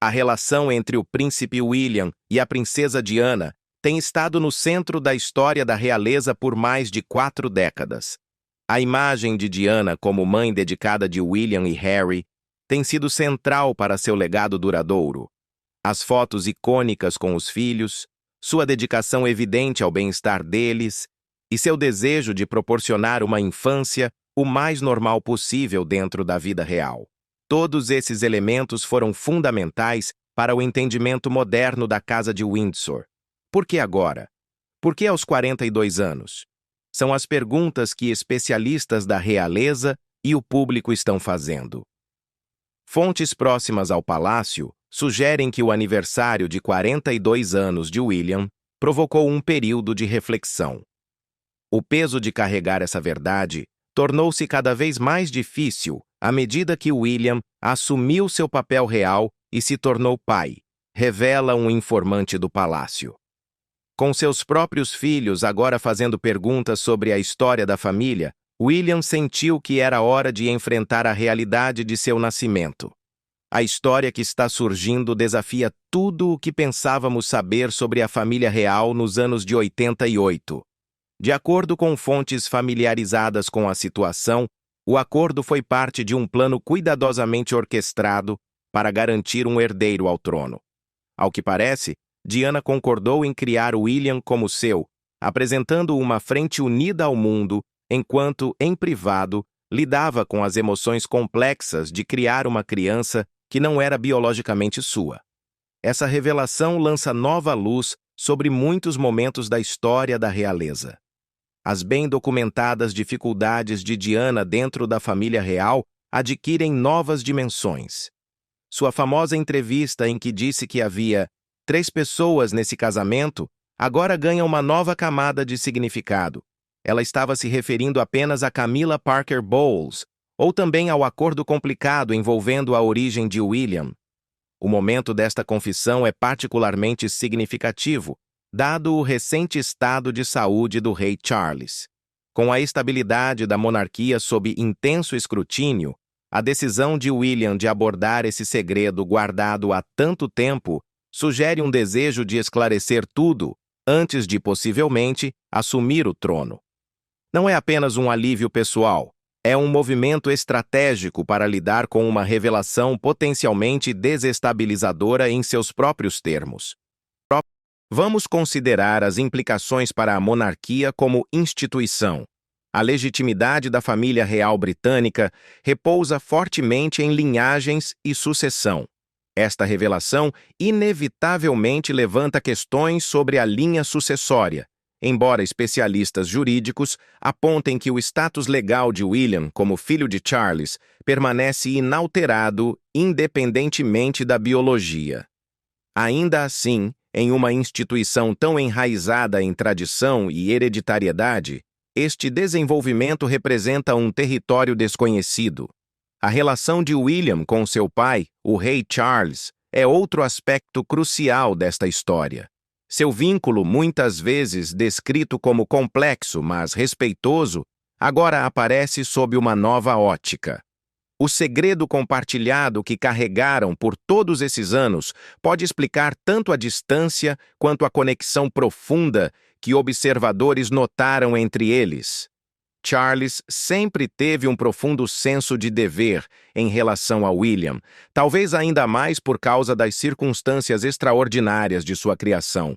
A: A relação entre o príncipe William e a princesa Diana tem estado no centro da história da realeza por mais de 4 décadas. A imagem de Diana como mãe dedicada de William e Harry tem sido central para seu legado duradouro. As fotos icônicas com os filhos, sua dedicação evidente ao bem-estar deles e seu desejo de proporcionar uma infância o mais normal possível dentro da vida real. Todos esses elementos foram fundamentais para o entendimento moderno da Casa de Windsor. Por que agora? Por que aos 42 anos? São as perguntas que especialistas da realeza e o público estão fazendo. Fontes próximas ao palácio sugerem que o aniversário de 42 anos de William provocou um período de reflexão. O peso de carregar essa verdade tornou-se cada vez mais difícil à medida que William assumiu seu papel real e se tornou pai, revela um informante do palácio. Com seus próprios filhos agora fazendo perguntas sobre a história da família, William sentiu que era hora de enfrentar a realidade de seu nascimento. A história que está surgindo desafia tudo o que pensávamos saber sobre a família real nos anos de 88. De acordo com fontes familiarizadas com a situação, o acordo foi parte de um plano cuidadosamente orquestrado para garantir um herdeiro ao trono. Ao que parece, Diana concordou em criar William como seu, apresentando uma frente unida ao mundo, enquanto, em privado, lidava com as emoções complexas de criar uma criança que não era biologicamente sua. Essa revelação lança nova luz sobre muitos momentos da história da realeza. As bem documentadas dificuldades de Diana dentro da família real adquirem novas dimensões. Sua famosa entrevista em que disse que havia 3 pessoas nesse casamento agora ganha uma nova camada de significado. Ela estava se referindo apenas a Camilla Parker Bowles, ou também ao acordo complicado envolvendo a origem de William. O momento desta confissão é particularmente significativo, dado o recente estado de saúde do rei Charles. Com a estabilidade da monarquia sob intenso escrutínio, a decisão de William de abordar esse segredo guardado há tanto tempo sugere um desejo de esclarecer tudo antes de, possivelmente, assumir o trono. Não é apenas um alívio pessoal, é um movimento estratégico para lidar com uma revelação potencialmente desestabilizadora em seus próprios termos. Vamos considerar as implicações para a monarquia como instituição. A legitimidade da família real britânica repousa fortemente em linhagens e sucessão. Esta revelação inevitavelmente levanta questões sobre a linha sucessória, embora especialistas jurídicos apontem que o status legal de William como filho de Charles permanece inalterado independentemente da biologia. Ainda assim, em uma instituição tão enraizada em tradição e hereditariedade, este desenvolvimento representa um território desconhecido. A relação de William com seu pai, o rei Charles, é outro aspecto crucial desta história. Seu vínculo, muitas vezes descrito como complexo, mas respeitoso, agora aparece sob uma nova ótica. O segredo compartilhado que carregaram por todos esses anos pode explicar tanto a distância quanto a conexão profunda que observadores notaram entre eles. Charles sempre teve um profundo senso de dever em relação a William, talvez ainda mais por causa das circunstâncias extraordinárias de sua criação.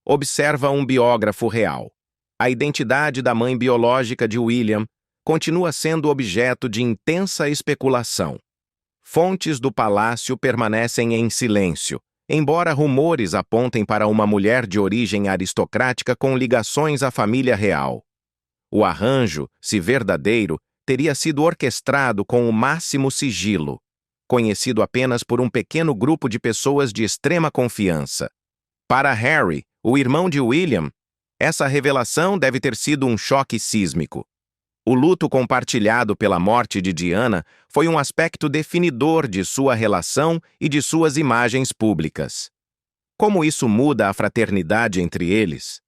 A: Observa um biógrafo real. A identidade da mãe biológica de William continua sendo objeto de intensa especulação. Fontes do palácio permanecem em silêncio, embora rumores apontem para uma mulher de origem aristocrática com ligações à família real. O arranjo, se verdadeiro, teria sido orquestrado com o máximo sigilo, conhecido apenas por um pequeno grupo de pessoas de extrema confiança. Para Harry, o irmão de William, essa revelação deve ter sido um choque sísmico. O luto compartilhado pela morte de Diana foi um aspecto definidor de sua relação e de suas imagens públicas. Como isso muda a fraternidade entre eles?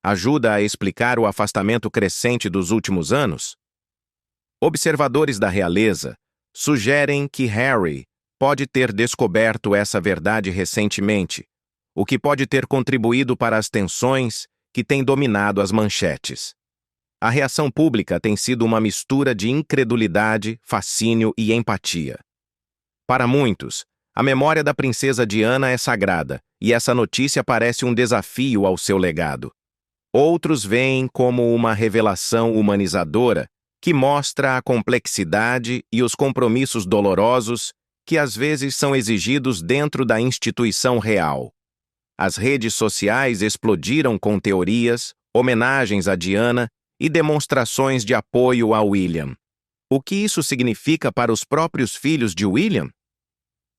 A: Ajuda a explicar o afastamento crescente dos últimos anos? Observadores da realeza sugerem que Harry pode ter descoberto essa verdade recentemente, o que pode ter contribuído para as tensões que têm dominado as manchetes. A reação pública tem sido uma mistura de incredulidade, fascínio e empatia. Para muitos, a memória da princesa Diana é sagrada, e essa notícia parece um desafio ao seu legado. Outros veem como uma revelação humanizadora que mostra a complexidade e os compromissos dolorosos que às vezes são exigidos dentro da instituição real. As redes sociais explodiram com teorias, homenagens a Diana e demonstrações de apoio a William. O que isso significa para os próprios filhos de William?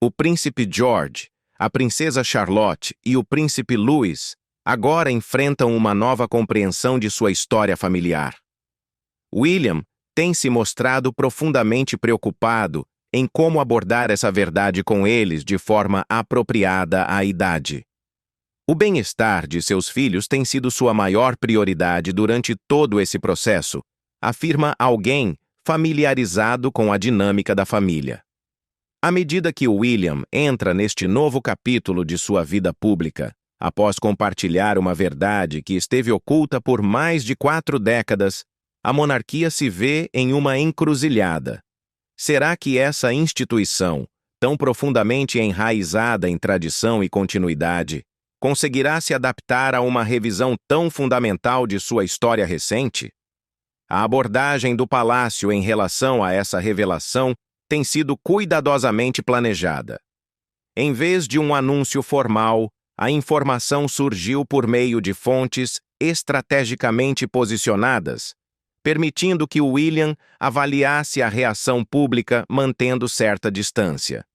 A: O príncipe George, a princesa Charlotte e o príncipe Louis agora enfrentam uma nova compreensão de sua história familiar. William tem se mostrado profundamente preocupado em como abordar essa verdade com eles de forma apropriada à idade. O bem-estar de seus filhos tem sido sua maior prioridade durante todo esse processo, afirma alguém familiarizado com a dinâmica da família. À medida que William entra neste novo capítulo de sua vida pública, após compartilhar uma verdade que esteve oculta por mais de 4 décadas, a monarquia se vê em uma encruzilhada. Será que essa instituição, tão profundamente enraizada em tradição e continuidade, conseguirá se adaptar a uma revisão tão fundamental de sua história recente? A abordagem do palácio em relação a essa revelação tem sido cuidadosamente planejada. Em vez de um anúncio formal, a informação surgiu por meio de fontes estrategicamente posicionadas, permitindo que William avaliasse a reação pública mantendo certa distância.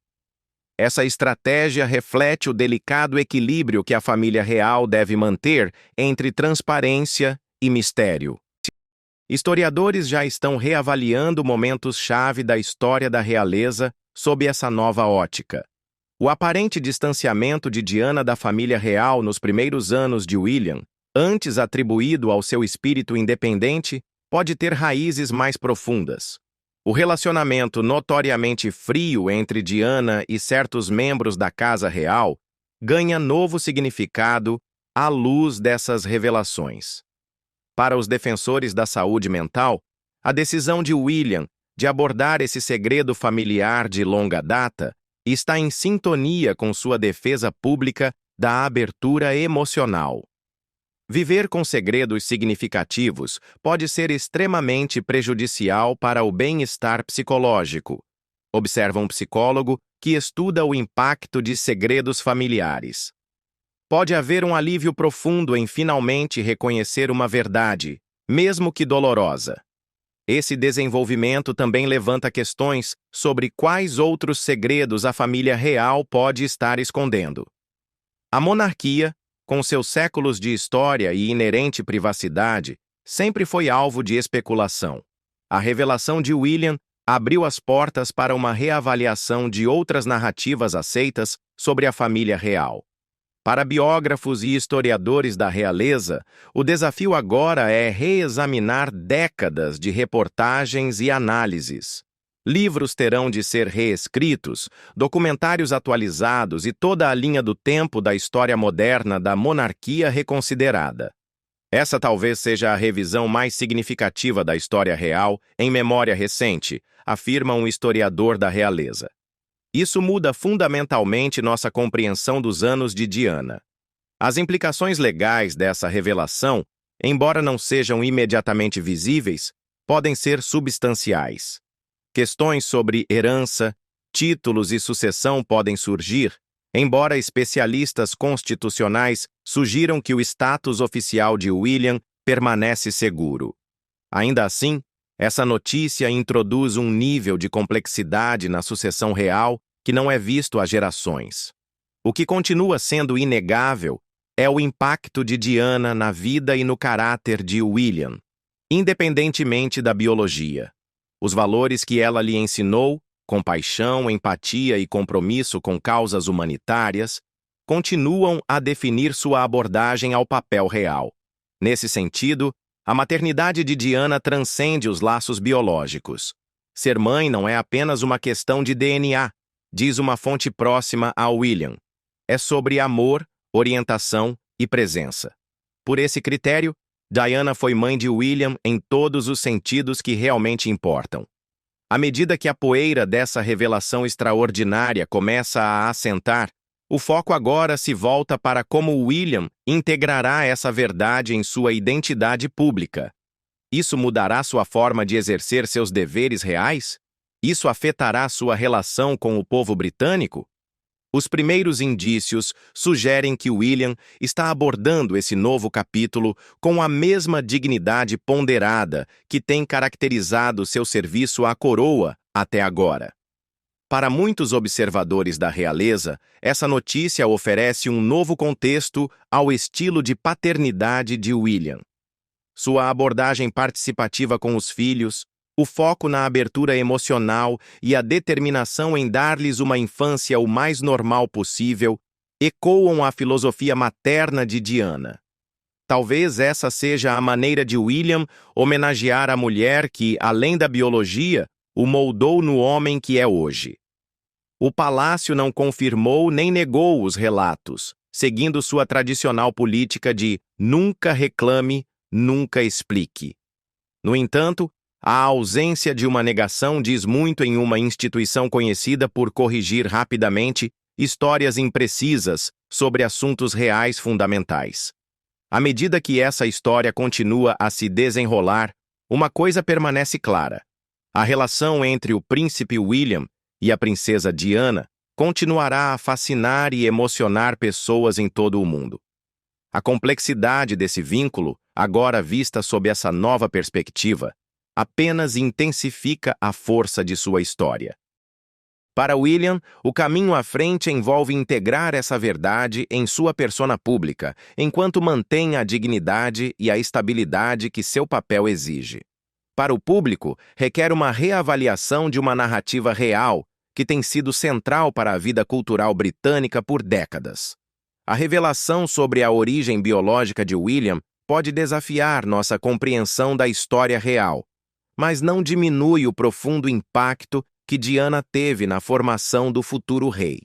A: Essa estratégia reflete o delicado equilíbrio que a família real deve manter entre transparência e mistério. Historiadores já estão reavaliando momentos-chave da história da realeza sob essa nova ótica. O aparente distanciamento de Diana da família real nos primeiros anos de William, antes atribuído ao seu espírito independente, pode ter raízes mais profundas. O relacionamento notoriamente frio entre Diana e certos membros da Casa Real ganha novo significado à luz dessas revelações. Para os defensores da saúde mental, a decisão de William de abordar esse segredo familiar de longa data está em sintonia com sua defesa pública da abertura emocional. Viver com segredos significativos pode ser extremamente prejudicial para o bem-estar psicológico, observa um psicólogo que estuda o impacto de segredos familiares. Pode haver um alívio profundo em finalmente reconhecer uma verdade, mesmo que dolorosa. Esse desenvolvimento também levanta questões sobre quais outros segredos a família real pode estar escondendo. A monarquia, com seus séculos de história e inerente privacidade, sempre foi alvo de especulação. A revelação de William abriu as portas para uma reavaliação de outras narrativas aceitas sobre a família real. Para biógrafos e historiadores da realeza, o desafio agora é reexaminar décadas de reportagens e análises. Livros terão de ser reescritos, documentários atualizados e toda a linha do tempo da história moderna da monarquia reconsiderada. Essa talvez seja a revisão mais significativa da história real em memória recente, afirma um historiador da realeza. Isso muda fundamentalmente nossa compreensão dos anos de Diana. As implicações legais dessa revelação, embora não sejam imediatamente visíveis, podem ser substanciais. Questões sobre herança, títulos e sucessão podem surgir, embora especialistas constitucionais sugiram que o status oficial de William permanece seguro. Ainda assim, essa notícia introduz um nível de complexidade na sucessão real que não é visto há gerações. O que continua sendo inegável é o impacto de Diana na vida e no caráter de William, independentemente da biologia. Os valores que ela lhe ensinou, compaixão, empatia e compromisso com causas humanitárias, continuam a definir sua abordagem ao papel real. Nesse sentido, a maternidade de Diana transcende os laços biológicos. Ser mãe não é apenas uma questão de DNA, diz uma fonte próxima a William. É sobre amor, orientação e presença. Por esse critério, Diana foi mãe de William em todos os sentidos que realmente importam. À medida que a poeira dessa revelação extraordinária começa a assentar, o foco agora se volta para como William integrará essa verdade em sua identidade pública. Isso mudará sua forma de exercer seus deveres reais? Isso afetará sua relação com o povo britânico? Os primeiros indícios sugerem que William está abordando esse novo capítulo com a mesma dignidade ponderada que tem caracterizado seu serviço à coroa até agora. Para muitos observadores da realeza, essa notícia oferece um novo contexto ao estilo de paternidade de William. Sua abordagem participativa com os filhos, o foco na abertura emocional e a determinação em dar-lhes uma infância o mais normal possível ecoam a filosofia materna de Diana. Talvez essa seja a maneira de William homenagear a mulher que, além da biologia, o moldou no homem que é hoje. O palácio não confirmou nem negou os relatos, seguindo sua tradicional política de nunca reclame, nunca explique. No entanto, a ausência de uma negação diz muito em uma instituição conhecida por corrigir rapidamente histórias imprecisas sobre assuntos reais fundamentais. À medida que essa história continua a se desenrolar, uma coisa permanece clara. A relação entre o príncipe William e a princesa Diana continuará a fascinar e emocionar pessoas em todo o mundo. A complexidade desse vínculo, agora vista sob essa nova perspectiva, apenas intensifica a força de sua história. Para William, o caminho à frente envolve integrar essa verdade em sua persona pública, enquanto mantém a dignidade e a estabilidade que seu papel exige. Para o público, requer uma reavaliação de uma narrativa real que tem sido central para a vida cultural britânica por décadas. A revelação sobre a origem biológica de William pode desafiar nossa compreensão da história real, mas não diminui o profundo impacto que Diana teve na formação do futuro rei.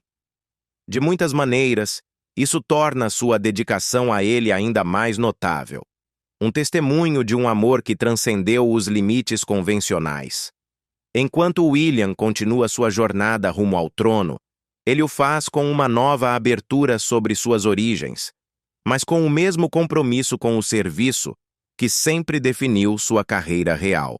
A: De muitas maneiras, isso torna sua dedicação a ele ainda mais notável. Um testemunho de um amor que transcendeu os limites convencionais. Enquanto William continua sua jornada rumo ao trono, ele o faz com uma nova abertura sobre suas origens, mas com o mesmo compromisso com o serviço que sempre definiu sua carreira real.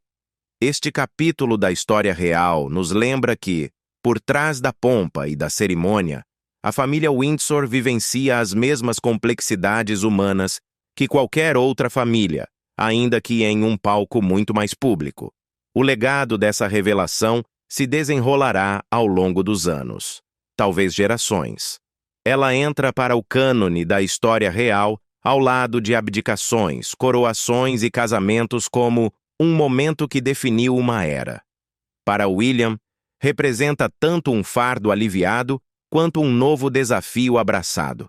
A: Este capítulo da história real nos lembra que, por trás da pompa e da cerimônia, a família Windsor vivencia as mesmas complexidades humanas que qualquer outra família, ainda que em um palco muito mais público. O legado dessa revelação se desenrolará ao longo dos anos, talvez gerações. Ela entra para o cânone da história real ao lado de abdicações, coroações e casamentos como um momento que definiu uma era. Para William, representa tanto um fardo aliviado quanto um novo desafio abraçado.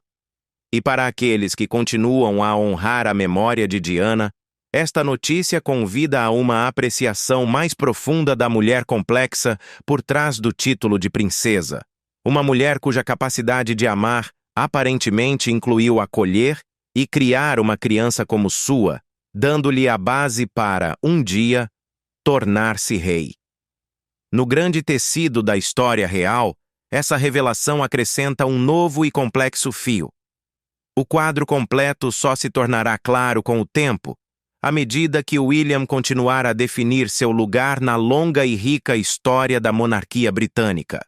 A: E para aqueles que continuam a honrar a memória de Diana, esta notícia convida a uma apreciação mais profunda da mulher complexa por trás do título de princesa, uma mulher cuja capacidade de amar aparentemente incluiu acolher e criar uma criança como sua, dando-lhe a base para, um dia, tornar-se rei. No grande tecido da história real, essa revelação acrescenta um novo e complexo fio. O quadro completo só se tornará claro com o tempo, à medida que William continuar a definir seu lugar na longa e rica história da monarquia britânica.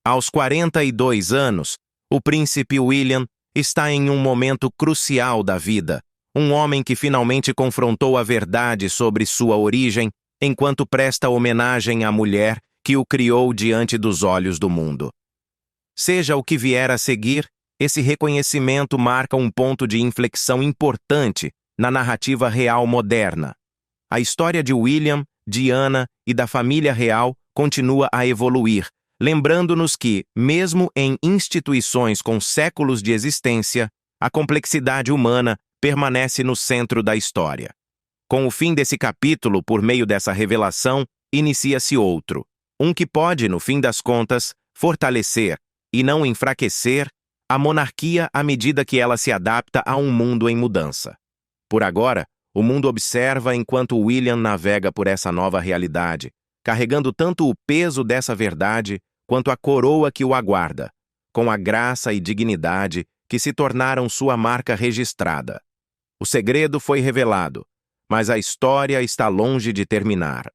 A: Aos 42 anos, o príncipe William está em um momento crucial da vida, um homem que finalmente confrontou a verdade sobre sua origem, enquanto presta homenagem à mulher que o criou diante dos olhos do mundo. Seja o que vier a seguir, esse reconhecimento marca um ponto de inflexão importante na narrativa real moderna. A história de William, Diana e da família real continua a evoluir, lembrando-nos que, mesmo em instituições com séculos de existência, a complexidade humana permanece no centro da história. Com o fim desse capítulo, por meio dessa revelação, inicia-se outro, um que pode, no fim das contas, fortalecer, e não enfraquecer, a monarquia à medida que ela se adapta a um mundo em mudança. Por agora, o mundo observa enquanto William navega por essa nova realidade, carregando tanto o peso dessa verdade quanto a coroa que o aguarda, com a graça e dignidade que se tornaram sua marca registrada. O segredo foi revelado, mas a história está longe de terminar.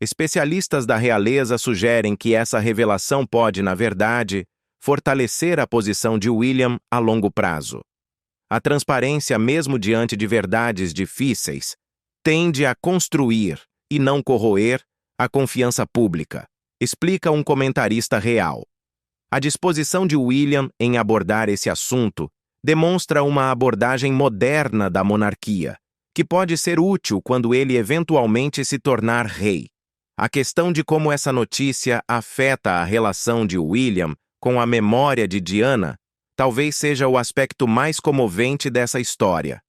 A: Especialistas da realeza sugerem que essa revelação pode, na verdade, fortalecer a posição de William a longo prazo. A transparência, mesmo diante de verdades difíceis, tende a construir, e não corroer, a confiança pública, explica um comentarista real. A disposição de William em abordar esse assunto demonstra uma abordagem moderna da monarquia, que pode ser útil quando ele eventualmente se tornar rei. A questão de como essa notícia afeta a relação de William com a memória de Diana talvez seja o aspecto mais comovente dessa história.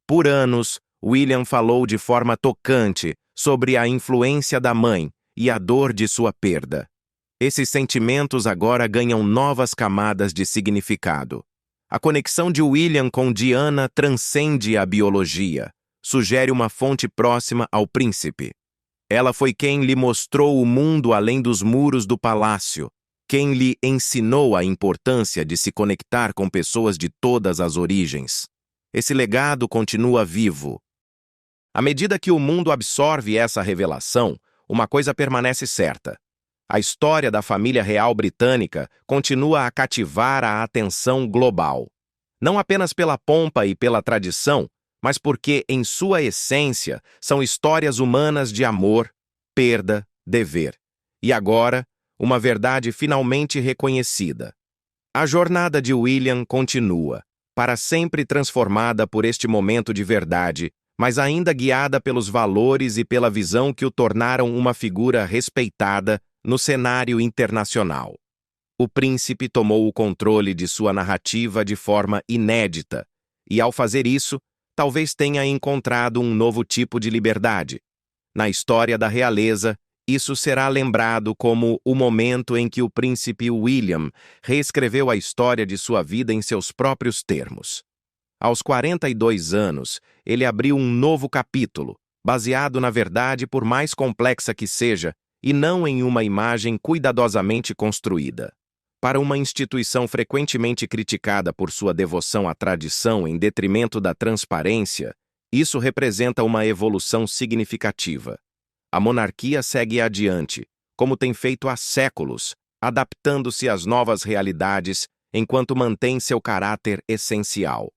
A: Por anos, William falou de forma tocante sobre a influência da mãe e a dor de sua perda. Esses sentimentos agora ganham novas camadas de significado. A conexão de William com Diana transcende a biologia, sugere uma fonte próxima ao príncipe. Ela foi quem lhe mostrou o mundo além dos muros do palácio, quem lhe ensinou a importância de se conectar com pessoas de todas as origens. Esse legado continua vivo. À medida que o mundo absorve essa revelação, uma coisa permanece certa. A história da família real britânica continua a cativar a atenção global. Não apenas pela pompa e pela tradição, mas porque, em sua essência, são histórias humanas de amor, perda, dever. E agora, uma verdade finalmente reconhecida. A jornada de William continua, para sempre transformada por este momento de verdade, mas ainda guiada pelos valores e pela visão que o tornaram uma figura respeitada no cenário internacional. O príncipe tomou o controle de sua narrativa de forma inédita, e ao fazer isso, talvez tenha encontrado um novo tipo de liberdade. Na história da realeza, isso será lembrado como o momento em que o príncipe William reescreveu a história de sua vida em seus próprios termos. Aos 42 anos, ele abriu um novo capítulo, baseado na verdade por mais complexa que seja, e não em uma imagem cuidadosamente construída. Para uma instituição frequentemente criticada por sua devoção à tradição em detrimento da transparência, isso representa uma evolução significativa. A monarquia segue adiante, como tem feito há séculos, adaptando-se às novas realidades enquanto mantém seu caráter essencial.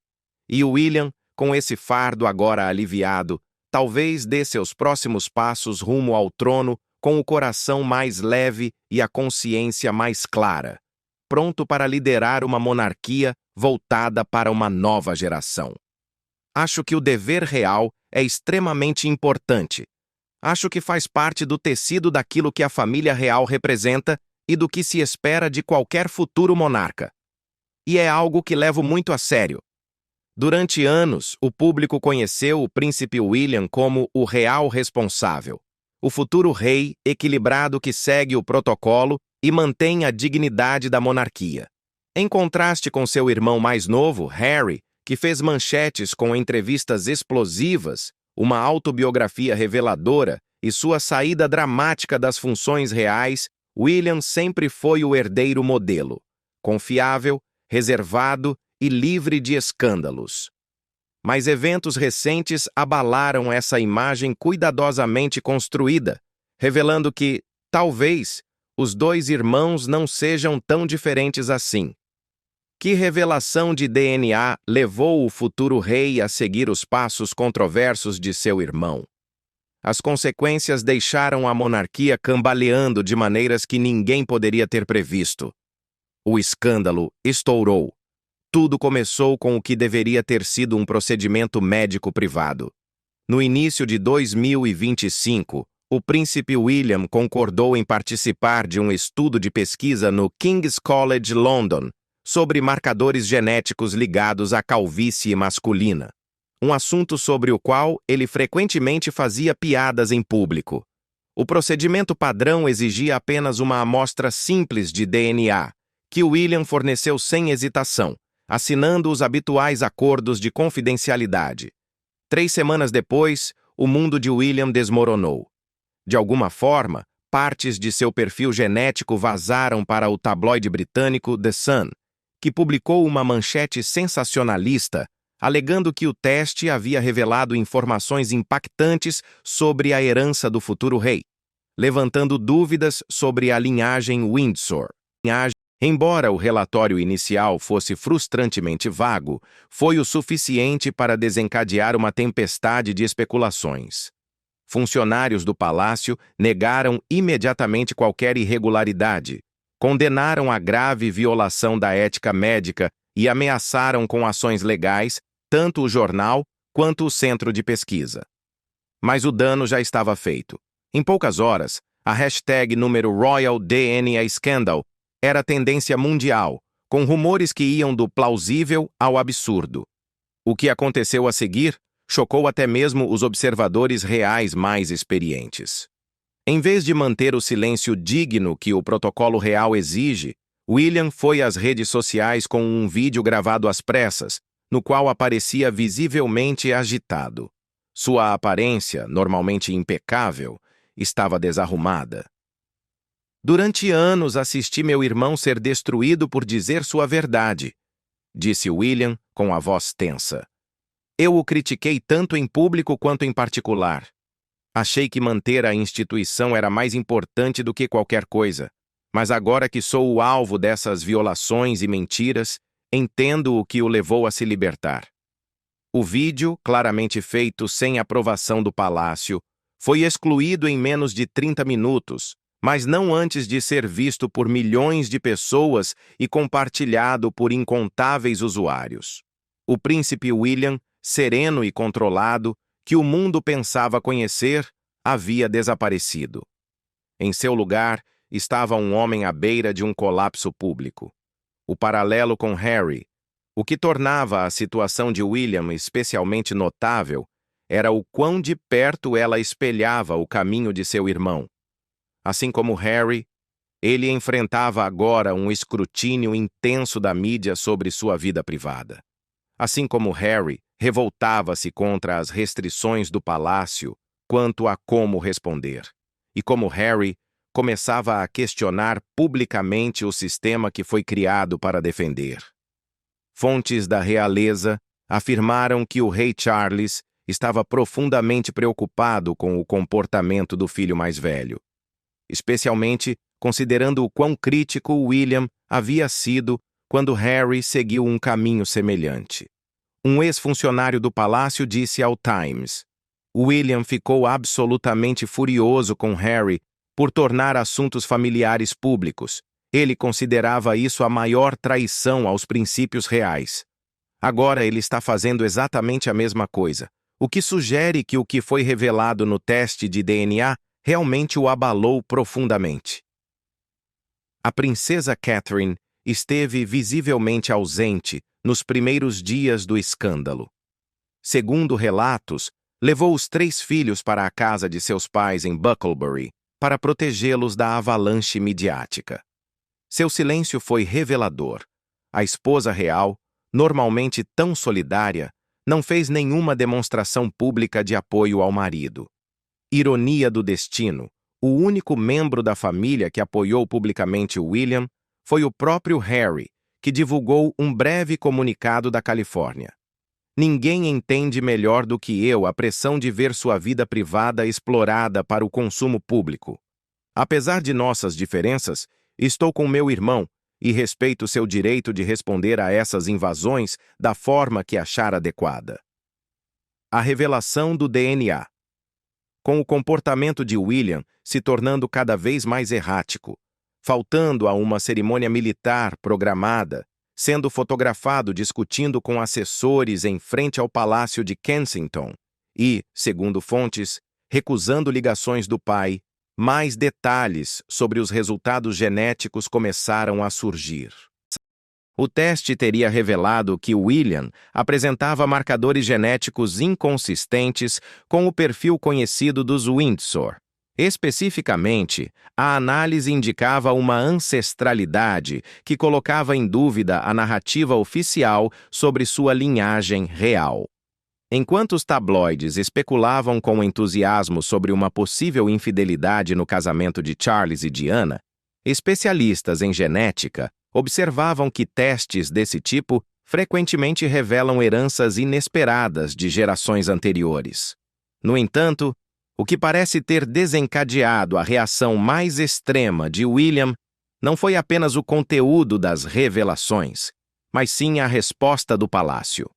A: E William, com esse fardo agora aliviado, talvez dê seus próximos passos rumo ao trono com o coração mais leve e a consciência mais clara, pronto para liderar uma monarquia voltada para uma nova geração. Acho que o dever real é extremamente importante. Acho que faz parte do tecido daquilo que a família real representa e do que se espera de qualquer futuro monarca. E é algo que levo muito a sério. Durante anos, o público conheceu o príncipe William como o real responsável, o futuro rei equilibrado que segue o protocolo e mantém a dignidade da monarquia. Em contraste com seu irmão mais novo, Harry, que fez manchetes com entrevistas explosivas, uma autobiografia reveladora e sua saída dramática das funções reais, William sempre foi o herdeiro modelo, confiável, reservado e livre de escândalos. Mas eventos recentes abalaram essa imagem cuidadosamente construída, revelando que, talvez, os dois irmãos não sejam tão diferentes assim. Que revelação de DNA levou o futuro rei a seguir os passos controversos de seu irmão? As consequências deixaram a monarquia cambaleando de maneiras que ninguém poderia ter previsto. O escândalo estourou. Tudo começou com o que deveria ter sido um procedimento médico privado. No início de 2025, o príncipe William concordou em participar de um estudo de pesquisa no King's College London sobre marcadores genéticos ligados à calvície masculina, um assunto sobre o qual ele frequentemente fazia piadas em público. O procedimento padrão exigia apenas uma amostra simples de DNA, que William forneceu sem hesitação, assinando os habituais acordos de confidencialidade. 3 semanas depois, o mundo de William desmoronou. De alguma forma, partes de seu perfil genético vazaram para o tabloide britânico The Sun, que publicou uma manchete sensacionalista, alegando que o teste havia revelado informações impactantes sobre a herança do futuro rei, levantando dúvidas sobre a linhagem Windsor. Embora o relatório inicial fosse frustrantemente vago, foi o suficiente para desencadear uma tempestade de especulações. Funcionários do palácio negaram imediatamente qualquer irregularidade, condenaram a grave violação da ética médica e ameaçaram com ações legais tanto o jornal quanto o centro de pesquisa. Mas o dano já estava feito. Em poucas horas, a hashtag número Royal DNA Scandal era tendência mundial, com rumores que iam do plausível ao absurdo. O que aconteceu a seguir chocou até mesmo os observadores reais mais experientes. Em vez de manter o silêncio digno que o protocolo real exige, William foi às redes sociais com um vídeo gravado às pressas, no qual aparecia visivelmente agitado. Sua aparência, normalmente impecável, estava desarrumada. Durante anos assisti meu irmão ser destruído por dizer sua verdade, disse William com a voz tensa. Eu o critiquei tanto em público quanto em particular. Achei que manter a instituição era mais importante do que qualquer coisa, mas agora que sou o alvo dessas violações e mentiras, entendo o que o levou a se libertar. O vídeo, claramente feito sem aprovação do palácio, foi excluído em menos de 30 minutos, mas não antes de ser visto por milhões de pessoas e compartilhado por incontáveis usuários. O príncipe William, sereno e controlado, que o mundo pensava conhecer, havia desaparecido. Em seu lugar, estava um homem à beira de um colapso público. O paralelo com Harry, o que tornava a situação de William especialmente notável, era o quão de perto ela espelhava o caminho de seu irmão. Assim como Harry, ele enfrentava agora um escrutínio intenso da mídia sobre sua vida privada. Assim como Harry, revoltava-se contra as restrições do palácio quanto a como responder. E como Harry, começava a questionar publicamente o sistema que foi criado para defender. Fontes da realeza afirmaram que o rei Charles estava profundamente preocupado com o comportamento do filho mais velho, especialmente considerando o quão crítico William havia sido quando Harry seguiu um caminho semelhante. Um ex-funcionário do palácio disse ao Times: William ficou absolutamente furioso com Harry por tornar assuntos familiares públicos. Ele considerava isso a maior traição aos princípios reais. Agora ele está fazendo exatamente a mesma coisa, o que sugere que o que foi revelado no teste de DNA realmente o abalou profundamente. A princesa Catherine esteve visivelmente ausente nos primeiros dias do escândalo. Segundo relatos, levou os 3 filhos para a casa de seus pais em Bucklebury para protegê-los da avalanche midiática. Seu silêncio foi revelador. A esposa real, normalmente tão solidária, não fez nenhuma demonstração pública de apoio ao marido. Ironia do destino, o único membro da família que apoiou publicamente William foi o próprio Harry, que divulgou um breve comunicado da Califórnia. Ninguém entende melhor do que eu a pressão de ver sua vida privada explorada para o consumo público. Apesar de nossas diferenças, estou com meu irmão e respeito seu direito de responder a essas invasões da forma que achar adequada. A revelação do DNA. Com o comportamento de William se tornando cada vez mais errático, faltando a uma cerimônia militar programada, sendo fotografado discutindo com assessores em frente ao Palácio de Kensington e, segundo fontes, recusando ligações do pai, mais detalhes sobre os resultados genéticos começaram a surgir. O teste teria revelado que William apresentava marcadores genéticos inconsistentes com o perfil conhecido dos Windsor. Especificamente, a análise indicava uma ancestralidade que colocava em dúvida a narrativa oficial sobre sua linhagem real. Enquanto os tabloides especulavam com entusiasmo sobre uma possível infidelidade no casamento de Charles e Diana, especialistas em genética observavam que testes desse tipo frequentemente revelam heranças inesperadas de gerações anteriores. No entanto, o que parece ter desencadeado a reação mais extrema de William não foi apenas o conteúdo das revelações, mas sim a resposta do palácio.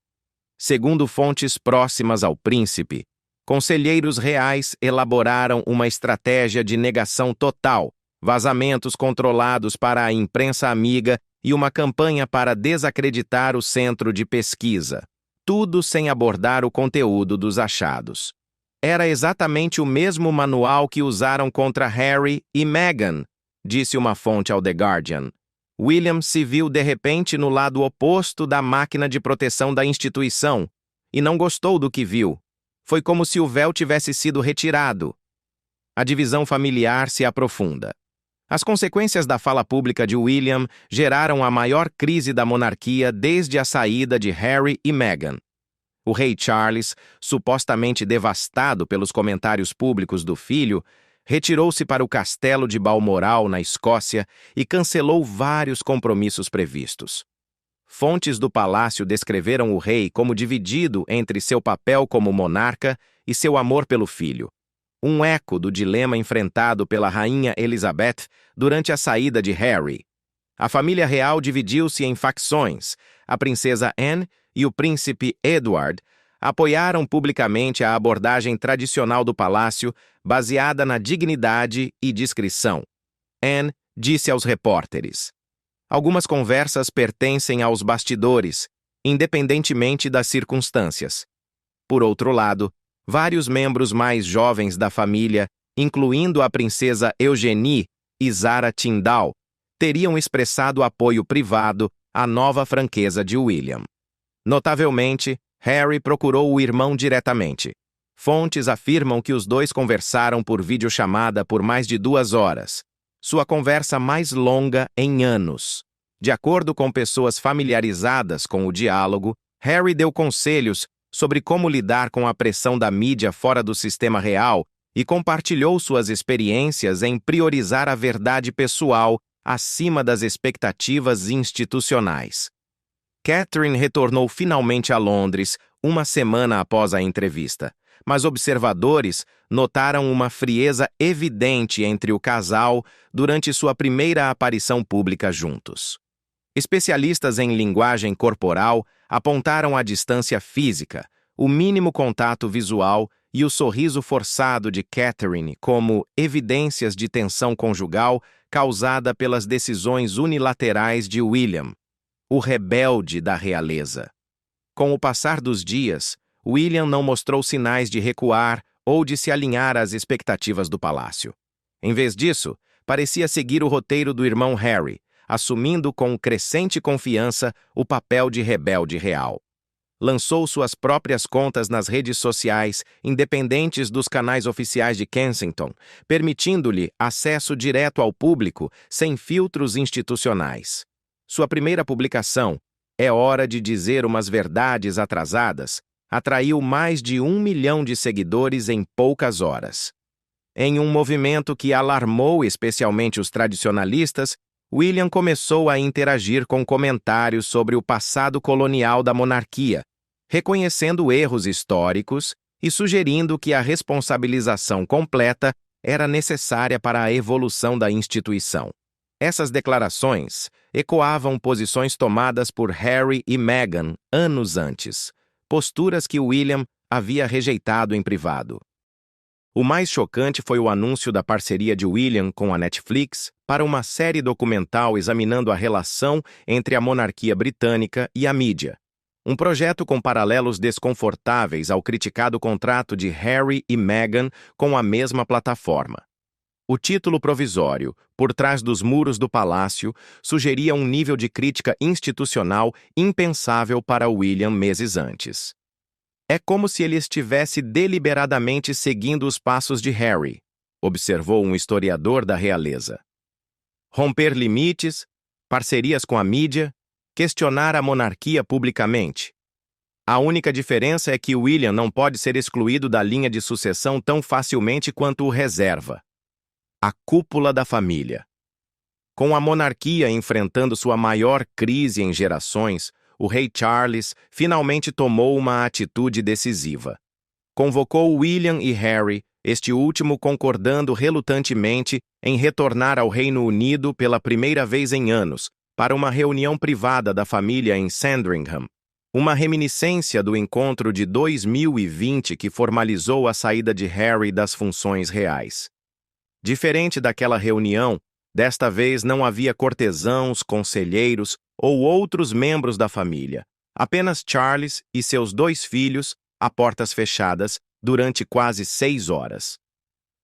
A: Segundo fontes próximas ao príncipe, conselheiros reais elaboraram uma estratégia de negação total, vazamentos controlados para a imprensa amiga e uma campanha para desacreditar o centro de pesquisa, tudo sem abordar o conteúdo dos achados. Era exatamente o mesmo manual que usaram contra Harry e Meghan, disse uma fonte ao The Guardian. William se viu de repente no lado oposto da máquina de proteção da instituição e não gostou do que viu. Foi como se o véu tivesse sido retirado. A divisão familiar se aprofunda. As consequências da fala pública de William geraram a maior crise da monarquia desde a saída de Harry e Meghan. O rei Charles, supostamente devastado pelos comentários públicos do filho, retirou-se para o castelo de Balmoral, na Escócia, e cancelou vários compromissos previstos. Fontes do palácio descreveram o rei como dividido entre seu papel como monarca e seu amor pelo filho. Um eco do dilema enfrentado pela rainha Elizabeth durante a saída de Harry. A família real dividiu-se em facções. A princesa Anne e o príncipe Edward apoiaram publicamente a abordagem tradicional do palácio, baseada na dignidade e discrição. Anne disse aos repórteres: "Algumas conversas pertencem aos bastidores, independentemente das circunstâncias." Por outro lado, vários membros mais jovens da família, incluindo a princesa Eugenie e Zara Tindall, teriam expressado apoio privado à nova franqueza de William. Notavelmente, Harry procurou o irmão diretamente. Fontes afirmam que os dois conversaram por videochamada por mais de 2 horas, sua conversa mais longa em anos. De acordo com pessoas familiarizadas com o diálogo, Harry deu conselhos sobre como lidar com a pressão da mídia fora do sistema real e compartilhou suas experiências em priorizar a verdade pessoal acima das expectativas institucionais. Catherine retornou finalmente a Londres 1 semana após a entrevista, mas observadores notaram uma frieza evidente entre o casal durante sua primeira aparição pública juntos. Especialistas em linguagem corporal apontaram a distância física, o mínimo contato visual e o sorriso forçado de Catherine como evidências de tensão conjugal causada pelas decisões unilaterais de William, o rebelde da realeza. Com o passar dos dias, William não mostrou sinais de recuar ou de se alinhar às expectativas do palácio. Em vez disso, parecia seguir o roteiro do irmão Harry, assumindo com crescente confiança o papel de rebelde real. Lançou suas próprias contas nas redes sociais, independentes dos canais oficiais de Kensington, permitindo-lhe acesso direto ao público, sem filtros institucionais. Sua primeira publicação, "É hora de dizer umas verdades atrasadas", atraiu mais de 1 milhão de seguidores em poucas horas. Em um movimento que alarmou especialmente os tradicionalistas, William começou a interagir com comentários sobre o passado colonial da monarquia, reconhecendo erros históricos e sugerindo que a responsabilização completa era necessária para a evolução da instituição. Essas declarações ecoavam posições tomadas por Harry e Meghan anos antes, posturas que William havia rejeitado em privado. O mais chocante foi o anúncio da parceria de William com a Netflix para uma série documental examinando a relação entre a monarquia britânica e a mídia. Um projeto com paralelos desconfortáveis ao criticado contrato de Harry e Meghan com a mesma plataforma. O título provisório, Por Trás dos Muros do Palácio, sugeria um nível de crítica institucional impensável para William meses antes. É como se ele estivesse deliberadamente seguindo os passos de Harry, observou um historiador da realeza. Romper limites, parcerias com a mídia, questionar a monarquia publicamente. A única diferença é que William não pode ser excluído da linha de sucessão tão facilmente quanto o reserva. A cúpula da família. Com a monarquia enfrentando sua maior crise em gerações, o rei Charles finalmente tomou uma atitude decisiva. Convocou William e Harry, este último concordando relutantemente em retornar ao Reino Unido pela primeira vez em anos, para uma reunião privada da família em Sandringham, uma reminiscência do encontro de 2020 que formalizou a saída de Harry das funções reais. Diferente daquela reunião, desta vez não havia cortesãos, conselheiros ou outros membros da família, apenas Charles e seus 2 filhos, a portas fechadas, durante quase 6 horas.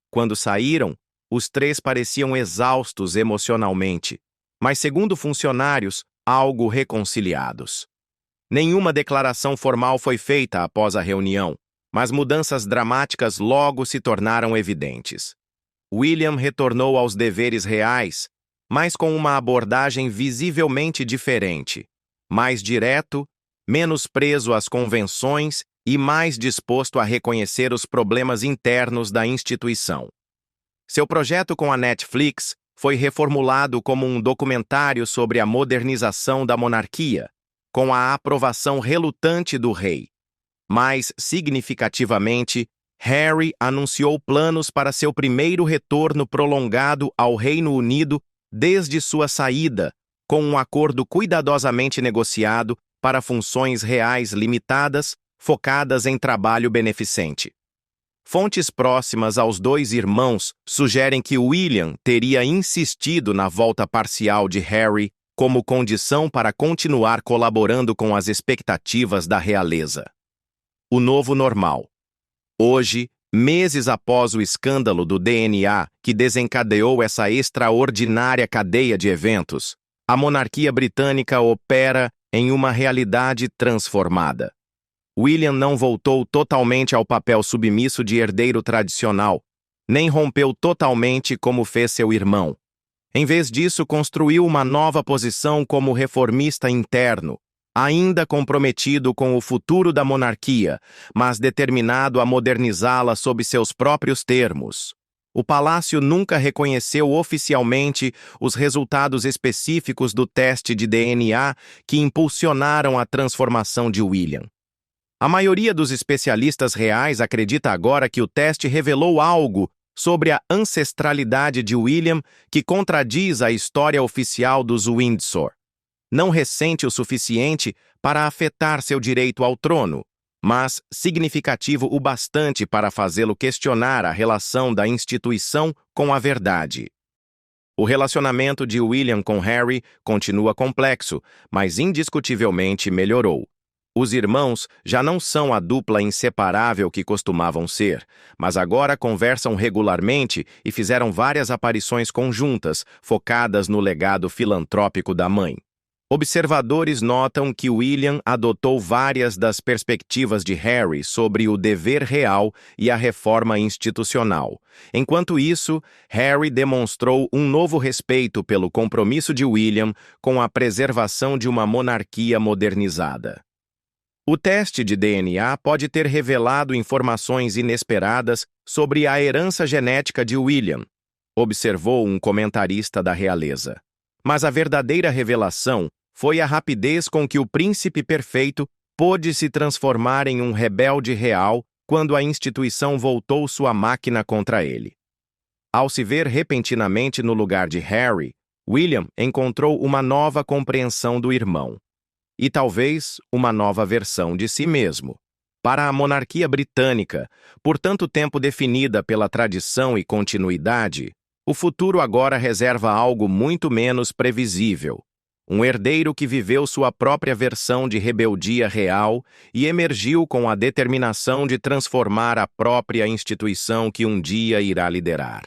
A: Quando saíram, os 3 pareciam exaustos emocionalmente, mas, segundo funcionários, algo reconciliados. Nenhuma declaração formal foi feita após a reunião, mas mudanças dramáticas logo se tornaram evidentes. William retornou aos deveres reais, mas com uma abordagem visivelmente diferente, mais direto, menos preso às convenções e mais disposto a reconhecer os problemas internos da instituição. Seu projeto com a Netflix foi reformulado como um documentário sobre a modernização da monarquia, com a aprovação relutante do rei. Mais significativamente, Harry anunciou planos para seu primeiro retorno prolongado ao Reino Unido desde sua saída, com um acordo cuidadosamente negociado para funções reais limitadas, focadas em trabalho beneficente. Fontes próximas aos 2 irmãos sugerem que William teria insistido na volta parcial de Harry como condição para continuar colaborando com as expectativas da realeza. O novo normal. Hoje, meses após o escândalo do DNA que desencadeou essa extraordinária cadeia de eventos, a monarquia britânica opera em uma realidade transformada. William não voltou totalmente ao papel submisso de herdeiro tradicional, nem rompeu totalmente como fez seu irmão. Em vez disso, construiu uma nova posição como reformista interno, ainda comprometido com o futuro da monarquia, mas determinado a modernizá-la sob seus próprios termos. O palácio nunca reconheceu oficialmente os resultados específicos do teste de DNA que impulsionaram a transformação de William. A maioria dos especialistas reais acredita agora que o teste revelou algo sobre a ancestralidade de William que contradiz a história oficial dos Windsor. Não recente o suficiente para afetar seu direito ao trono, mas significativo o bastante para fazê-lo questionar a relação da instituição com a verdade. O relacionamento de William com Harry continua complexo, mas indiscutivelmente melhorou. Os irmãos já não são a dupla inseparável que costumavam ser, mas agora conversam regularmente e fizeram várias aparições conjuntas, focadas no legado filantrópico da mãe. Observadores notam que William adotou várias das perspectivas de Harry sobre o dever real e a reforma institucional. Enquanto isso, Harry demonstrou um novo respeito pelo compromisso de William com a preservação de uma monarquia modernizada. O teste de DNA pode ter revelado informações inesperadas sobre a herança genética de William, observou um comentarista da realeza. Mas a verdadeira revelação foi a rapidez com que o príncipe perfeito pôde se transformar em um rebelde real quando a instituição voltou sua máquina contra ele. Ao se ver repentinamente no lugar de Harry, William encontrou uma nova compreensão do irmão. E talvez uma nova versão de si mesmo. Para a monarquia britânica, por tanto tempo definida pela tradição e continuidade, o futuro agora reserva algo muito menos previsível. Um herdeiro que viveu sua própria versão de rebeldia real e emergiu com a determinação de transformar a própria instituição que um dia irá liderar.